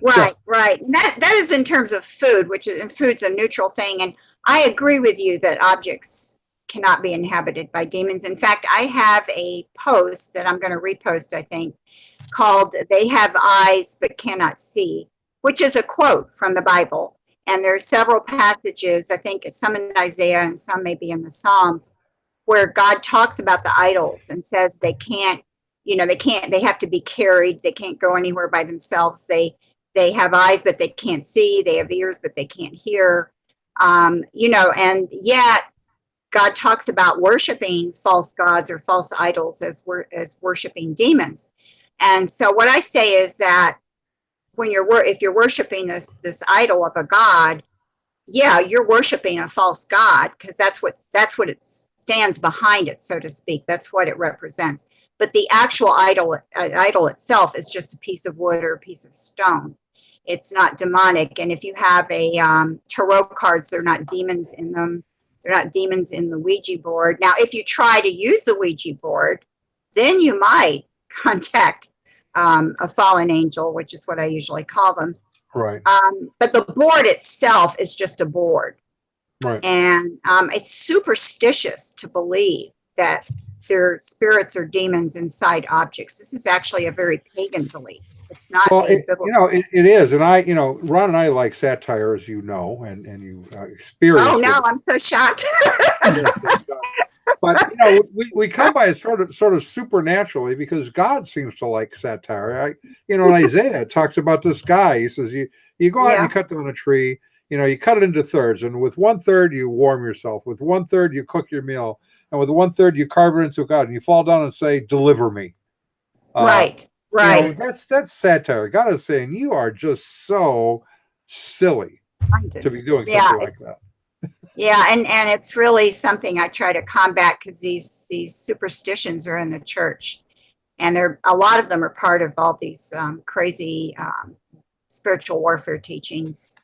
Right, right. And that is in terms of food, food's a neutral thing. And I agree with you that objects cannot be inhabited by demons. In fact, I have a post that I'm going to repost, I think, called "They Have Eyes But Cannot See," which is a quote from the Bible. And there's several passages, I think some in Isaiah and some maybe in the Psalms, where God talks about the idols and says they have to be carried. They can't go anywhere by themselves. They have eyes, but they can't see. They have ears, but they can't hear. And yet God talks about worshiping false gods or false idols as worshiping demons. And so what I say is that if you're worshiping this idol of a god, yeah, you're worshiping a false god, because that's what it stands behind it, so to speak. That's what it represents. But the actual idol itself is just a piece of wood or a piece of stone. It's not demonic. And if you have a tarot cards, they're not demons in them. They're not demons in the Ouija board. Now, if you try to use the Ouija board, then you might contact a fallen angel, which is what I usually call them. Right. But the board itself is just a board. Right. And it's superstitious to believe that there are spirits or demons inside objects. This is actually a very pagan belief. It's not. Well, it is. And Ron and I like satire, as you know, and you experience. Oh, no, I'm so shocked. But we come by it sort of supernaturally, because God seems to like satire. In Isaiah, it talks about this guy. He says you go out and you cut down a tree. You cut it into thirds, and with 1/3 you warm yourself, with 1/3 you cook your meal, and with 1/3 you carve it into God, and you fall down and say, "Deliver me." Right. That's satire. God is saying you are just so silly to be doing something like that. Yeah, and it's really something I try to combat, because these superstitions are in the church, and a lot of them are part of all these crazy spiritual warfare teachings.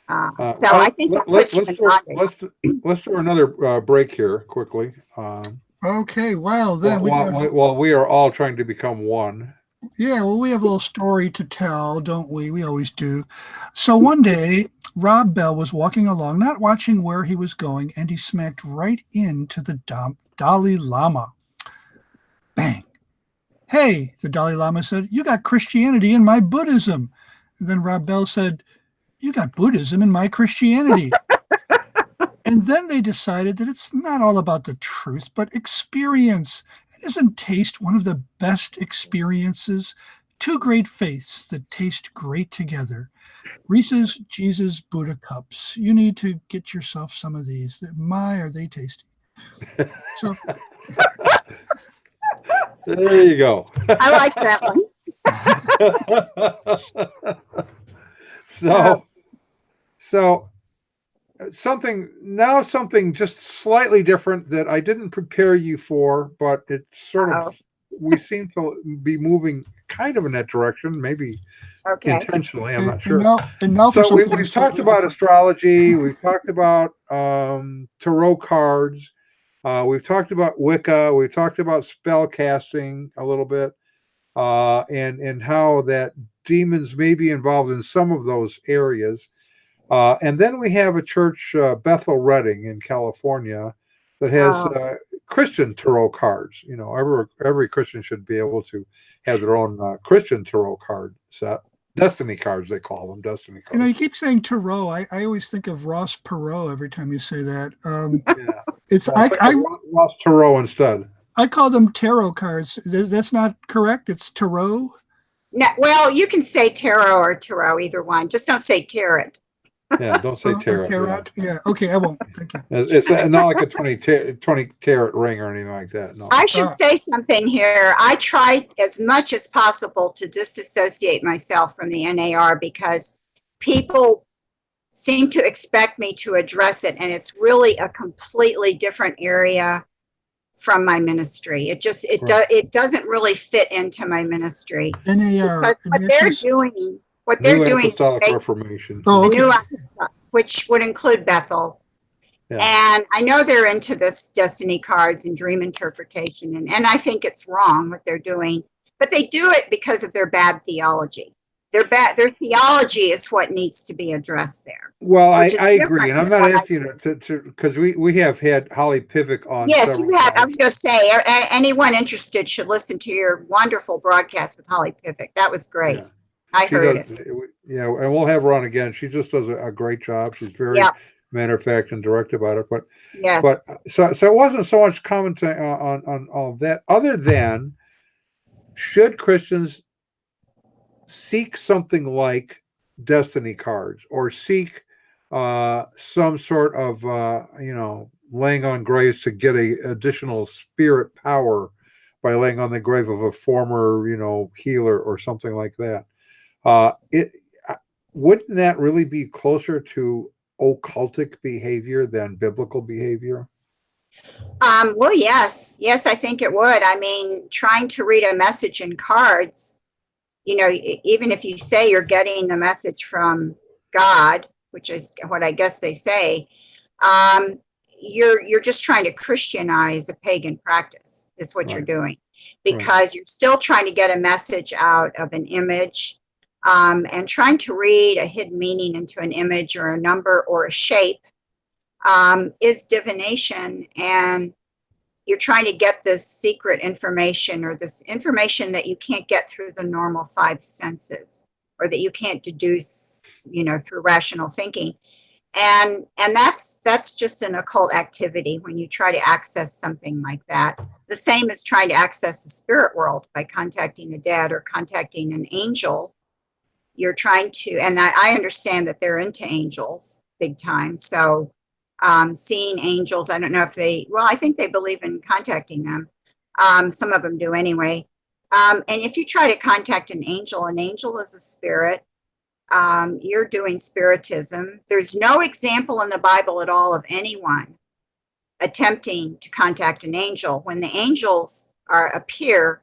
So I think let's do another break here quickly. Okay, well then while we are all trying to become one. Yeah, well, we have a little story to tell, don't we? We always do. So one day, Rob Bell was walking along, not watching where he was going, and he smacked right into the Dalai Lama. Bang. Hey, the Dalai Lama said, "You got Christianity in my Buddhism." And then Rob Bell said, "You got Buddhism in my Christianity." And then they decided that it's not all about the truth, but experience. And isn't taste one of the best experiences? Two great faiths that taste great together. Reese's Jesus Buddha cups. You need to get yourself some of these. My, are they tasty. So there you go. I like that one. So something just slightly different that I didn't prepare you for, but it sort Uh-oh. of, we seem to be moving kind of in that direction, maybe Okay. intentionally, I'm not And sure. now for So something we've slightly talked about different. astrology, we've talked about tarot cards, we've talked about Wicca, we've talked about spell casting a little bit, and how that demons may be involved in some of those areas. And then we have a church, Bethel Redding in California, that has Oh. Christian tarot cards. You know, every Christian should be able to have their own Christian tarot card set. Destiny cards, they call them, destiny You know, you cards. keep saying tarot. I always think of Ross Perot every time you say that. Yeah. It's Well, think of Ross Tarot instead. I call them tarot cards. That's not correct. It's tarot. No, well, you can say tarot or tarot, either one. Just don't say tarot. Yeah, don't say Or tarot. tarot. Yeah. Okay, I won't. Thank you. It's not like a 20 carat ring or anything like that. No. I should say something here. I try as much as possible to disassociate myself from the NAR because people seem to expect me to address it, and it's really a completely different area from my ministry. It doesn't really fit into my ministry. NAR. Because what they're New doing, Apostolic Reformation. Oh, the okay. new, which would include Bethel. Yeah. And I know they're into this destiny cards and dream interpretation, and I think it's wrong what they're doing, but they do it because of their bad theology. Their theology is what needs to be addressed there. Well, I agree, and I'm not asking you to because we have had Holly Pivot on. Yes, several you have. I times. was going to say, anyone interested should listen to your wonderful broadcast with Holly Pivot. That was great. Yeah. I heard it. Yeah, and we'll have her on again. She just does a great job. She's very matter of fact and direct about it. But so it wasn't so much commenting on all that, other than should Christians seek something like destiny cards or seek some sort of laying on graves to get a additional spirit power by laying on the grave of a former healer or something like that. Wouldn't that really be closer to occultic behavior than biblical behavior? Well, yes, I think it would. I mean, trying to read a message in cards, even if you say you're getting the message from God, which is what I guess they say, you're just trying to Christianize a pagan practice is what you're doing, because you're still trying to get a message out of an image, and trying to read a hidden meaning into an image or a number or a shape is divination, and you're trying to get this secret information or this information that you can't get through the normal five senses, or that you can't deduce, through rational thinking. And that's just an occult activity when you try to access something like that. The same as trying to access the spirit world by contacting the dead or contacting an angel. You're trying to, and I understand that they're into angels big time. So seeing angels, I don't know if I think they believe in contacting them. Some of them do anyway. And if you try to contact an angel is a spirit. You're doing spiritism. There's no example in the Bible at all of anyone attempting to contact an angel. When the angels appear,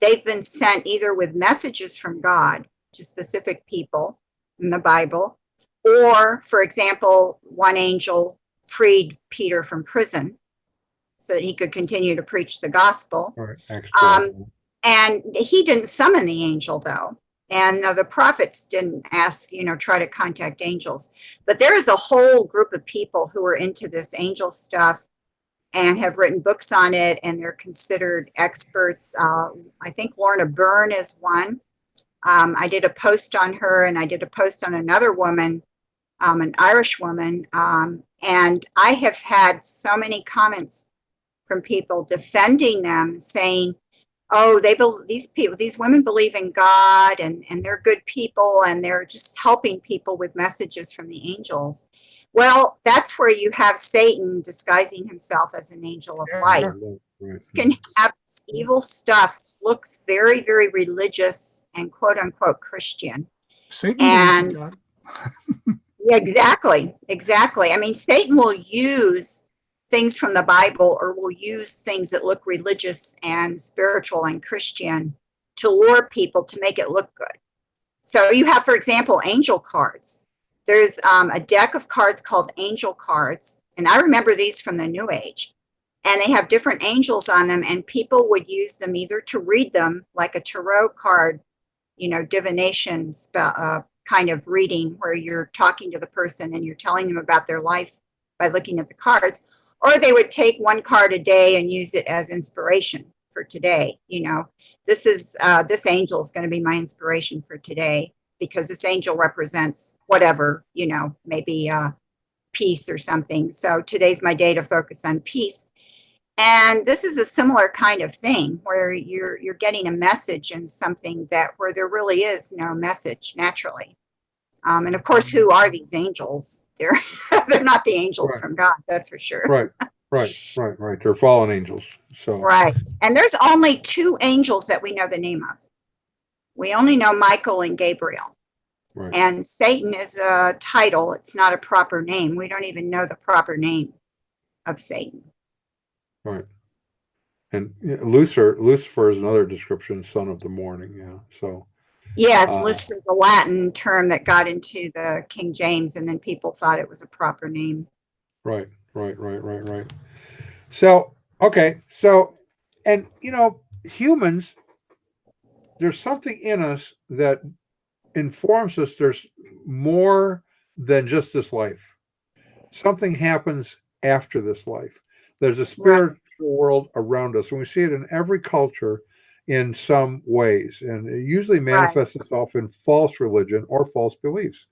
they've been sent either with messages from God to specific people in the Bible, or, for example, one angel freed Peter from prison so that he could continue to preach the gospel. And he didn't summon the angel, though. And the prophets didn't try to contact angels. But there is a whole group of people who are into this angel stuff and have written books on it, and they're considered experts. I think Lorna Byrne is one. I did a post on her, and I did a post on another woman, an Irish woman, and I have had so many comments from people defending them, saying, "Oh, these women believe in God, and they're good people, and they're just helping people with messages from the angels." Well, that's where you have Satan disguising himself as an angel of light. Right. can have this evil stuff, looks very, very religious and quote unquote Christian. Satan And believes in God. yeah, exactly. I mean, Satan will use things from the Bible, or will use things that look religious and spiritual and Christian to lure people to make it look good. So you have, for example, angel cards. There's a deck of cards called angel cards, and I remember these from the New Age. And they have different angels on them, and people would use them either to read them, like a tarot card, divination spell, kind of reading, where you're talking to the person and you're telling them about their life by looking at the cards, or they would take one card a day and use it as inspiration for today. This angel is going to be my inspiration for today, because this angel represents whatever, maybe peace or something. So today's my day to focus on peace. And this is a similar kind of thing, where you're getting a message in something where there really is no message naturally. And of course, who are these angels? They're not the angels Right. from God, that's for sure. Right. They're fallen angels. So Right. And there's only 2 angels that we know the name of. We only know Michael and Gabriel. right. And Satan is a title. It's not a proper name. We don't even know the proper name of Satan. Right. And Lucifer is another description, son of the morning. Yeah. So Yes, Lucifer is a Latin term that got into the King James, and then people thought it was a proper name. right. So okay. So, and humans, there's something in us that informs us there's more than just this life. Something happens after this life. There's a spiritual world around us, and we see it in every culture in some ways, and it usually manifests itself in false religion or false beliefs.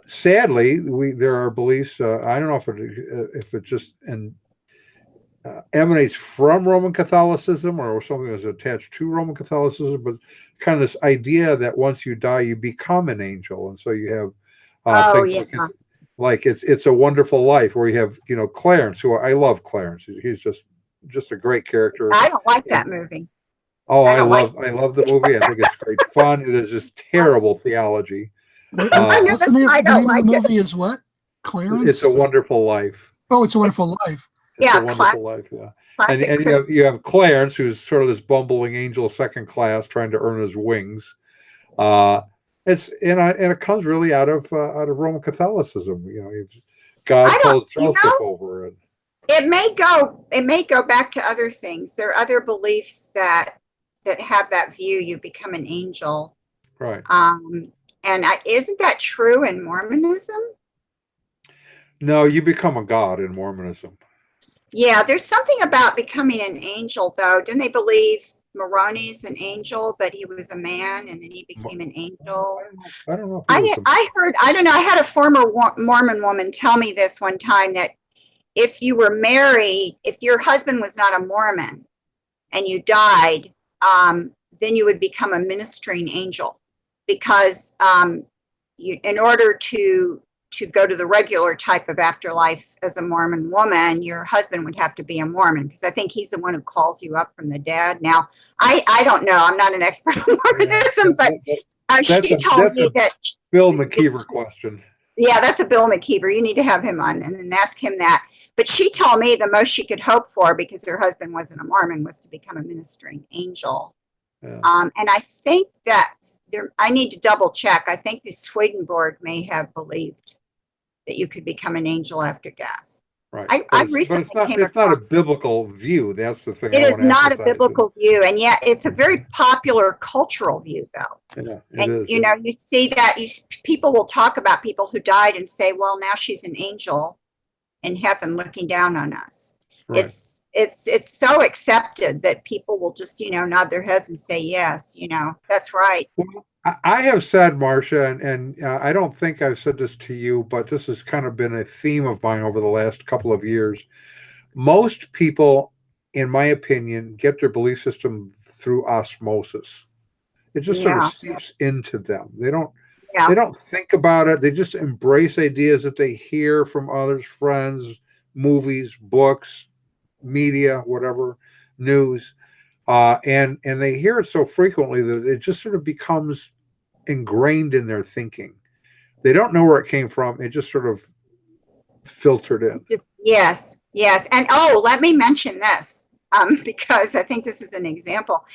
Sadly, there are beliefs. I don't know if it just emanates from Roman Catholicism or something that's attached to Roman Catholicism, but kind of this idea that once you die, you become an angel, and so you have things like it's a Wonderful Life, where you have Clarence, who I love Clarence. He's just a great character. I don't like that movie. Oh, I love the movie. I think it's great fun. It is just terrible theology. What's the name of the movie? Is what? Clarence? It's a Wonderful Life. Oh, It's a Wonderful Life. It's a Wonderful Life. Yeah. And you have Clarence, who's sort of this bumbling angel, second class, trying to earn his wings. It comes really out of Roman Catholicism. God calls Joseph over it. It may go back to other things. There are other beliefs that have that view. You become an angel, right? And isn't that true in Mormonism? No, you become a god in Mormonism. Yeah, there's something about becoming an angel, though. Didn't they believe Moroni's an angel, but he was a man, and then he became an angel? I don't know. I heard. I don't know. I had a former Mormon woman tell me this one time, that if you were married, if your husband was not a Mormon, and you died, then you would become a ministering angel, because in order to go to the regular type of afterlife as a Mormon woman, your husband would have to be a Mormon, because I think he's the one who calls you up from the dead. Now, I don't know. I'm not an expert on Mormonism, but she told me that. Bill McKeever question. Yeah, that's a Bill McKeever. You need to have him on and ask him that. But she told me the most she could hope for, because her husband wasn't a Mormon, was to become a ministering angel. Yeah. And I think that I need to double check. I think the Swedenborg may have believed that you could become an angel after death. Right. It's not a biblical view. That's the thing. It is not a biblical view, and yet it's a very popular cultural view, though. Yeah, and you see that people will talk about people who died and say, "Well, now she's an angel in heaven looking down on us." Right. It's so accepted that people will just nod their heads and say, "Yes, that's right." Well, I have said, Marcia, and I don't think I've said this to you, but this has kind of been a theme of mine over the last couple of years. Most people, in my opinion, get their belief system through osmosis. It just sort of seeps into them. They don't think about it. They just embrace ideas that they hear from others, friends, movies, books, media, whatever, news, and they hear it so frequently that it just sort of becomes ingrained in their thinking. They don't know where it came from. It just sort of filtered in. Yes, yes. And let me mention this, because I think this is an example.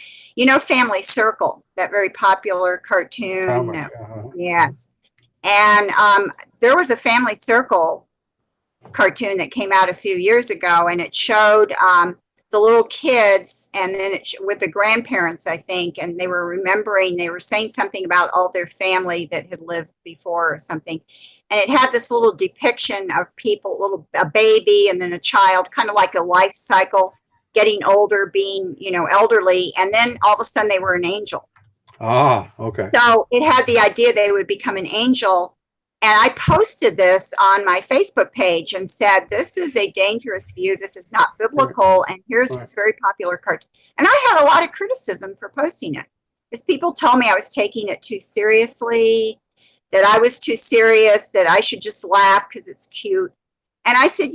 Family Circle, that very popular cartoon. Comic, Yes. And there was a Family Circle cartoon that came out a few years ago, and it showed the little kids, and then with the grandparents, I think, and they were saying something about all their family that had lived before or something. And it had this little depiction of people, a baby and then a child, kind of like a life cycle, getting older, being, elderly. And then all of a sudden they were an angel. Ah, okay. So it had the idea they would become an angel. And I posted this on my Facebook page and said, this is a dangerous view. This is not biblical. And here's this very popular cartoon. And I had a lot of criticism for posting it, because people told me I was taking it too seriously, that I was too serious, that I should just laugh because it's cute. And I said,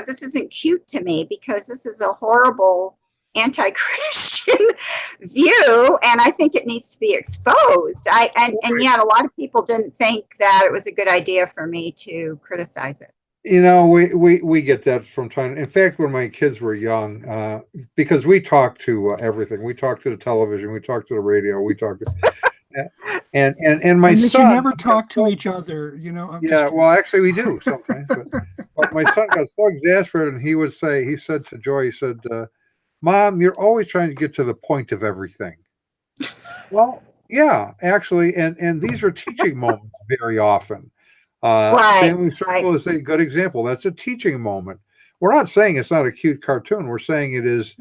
this isn't cute to me, because this is a horrible anti-Christian view, and I think it needs to be exposed. And yet a lot of people didn't think that it was a good idea for me to criticize it. We get that from time. In fact, when my kids were young, because we talk to everything, we talk to the television, we talk to the radio, we talk to and my son. You never talk to each other, Well, actually, we do sometimes. But my son got so exasperated, and he said to Joy, Mom, you're always trying to get to the point of everything. Well, yeah, actually, and these are teaching moments very often. Family Circle is a good example. That's a teaching moment. We're not saying it's not a cute cartoon. We're saying it is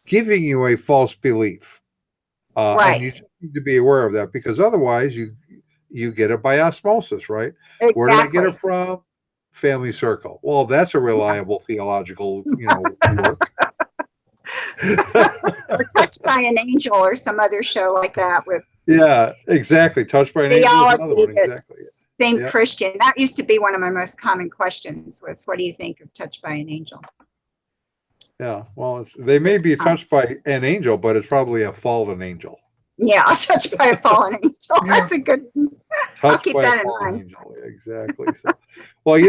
giving you a false belief. And you need to be aware of that, because otherwise you get it by osmosis, right? Exactly. Where did I get it from? Family Circle. Well, that's a reliable theological, work. Or Touched by an Angel, or some other show like that with. Yeah, exactly. Touched by an Angel is another one. Exactly. Same Christian. That used to be one of my most common questions, was, what do you think of Touched by an Angel? Yeah, well, they may be touched by an angel, but it's probably a fallen angel. Yeah, touched by a fallen angel. That's a good. I'll keep that in mind. Angel. Exactly. So, well,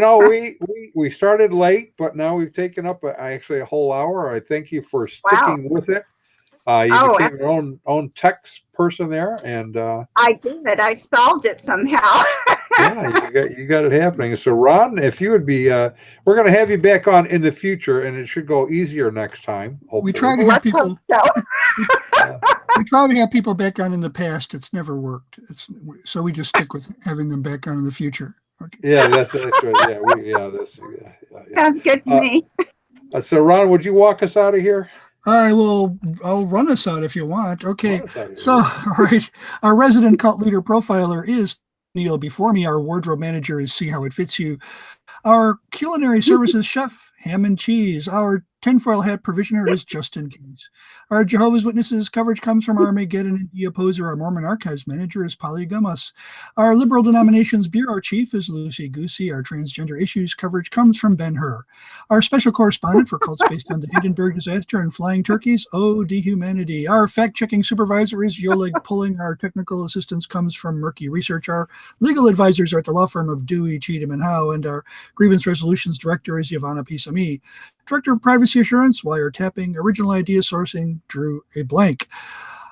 we started late, but now we've taken up actually a whole hour. I thank you for sticking with it. You became your own text person there, and I did. I solved it somehow. Yeah, you got it happening. So, Ron, if you would be, we're going to have you back on in the future, and it should go easier next time. Hopefully. We try to have people. We try to have people back on in the past. It's never worked. So we just stick with having them back on in the future. Okay. Yeah, that's right. Yeah, Sounds good to me. So, Ron, would you walk us out of here? I'll run us out if you want. Okay. So, all right. Our resident cult leader profiler is Neil. Before me, our wardrobe manager is See How It Fits You. Our culinary services chef, Ham and Cheese. Our tinfoil hat provisioner is Justin Keyes. Our Jehovah's Witnesses coverage comes from Armageddon and the Opposer. Our Mormon Archives manager is Polly Gummas. Our Liberal Denominations Bureau chief is Lucy Goosey. Our transgender issues coverage comes from Ben Hur. Our special correspondent for cults based on the Hindenburg disaster and flying turkeys, Dehumanity. Our fact-checking supervisor is Yoleg Pulling. Our technical assistance comes from Murky Research. Our legal advisors are at the law firm of Dewey, Cheatham, and Howe. And our grievance resolutions director is Yvonne Pisami. Director of Privacy Assurance, Wiretapping, Original Idea Sourcing, Drew A. Blank.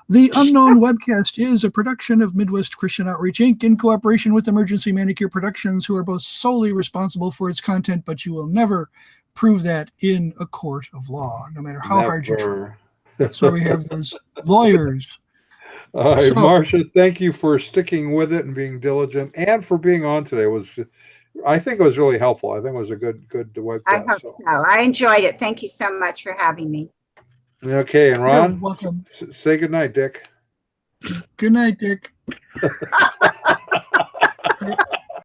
The Unknown Webcast is a production of Midwest Christian Outreach, Inc. in cooperation with Emergency Manicure Productions, who are both solely responsible for its content, but you will never prove that in a court of law, no matter how hard you try. That's why we have those lawyers. All right, Marsha, thank you for sticking with it and being diligent, and for being on today. I think it was really helpful. I think it was a good webcast. I hope so. I enjoyed it. Thank you so much for having me. Okay, and Ron, you're welcome. Say good night, Dick. Good night, Dick.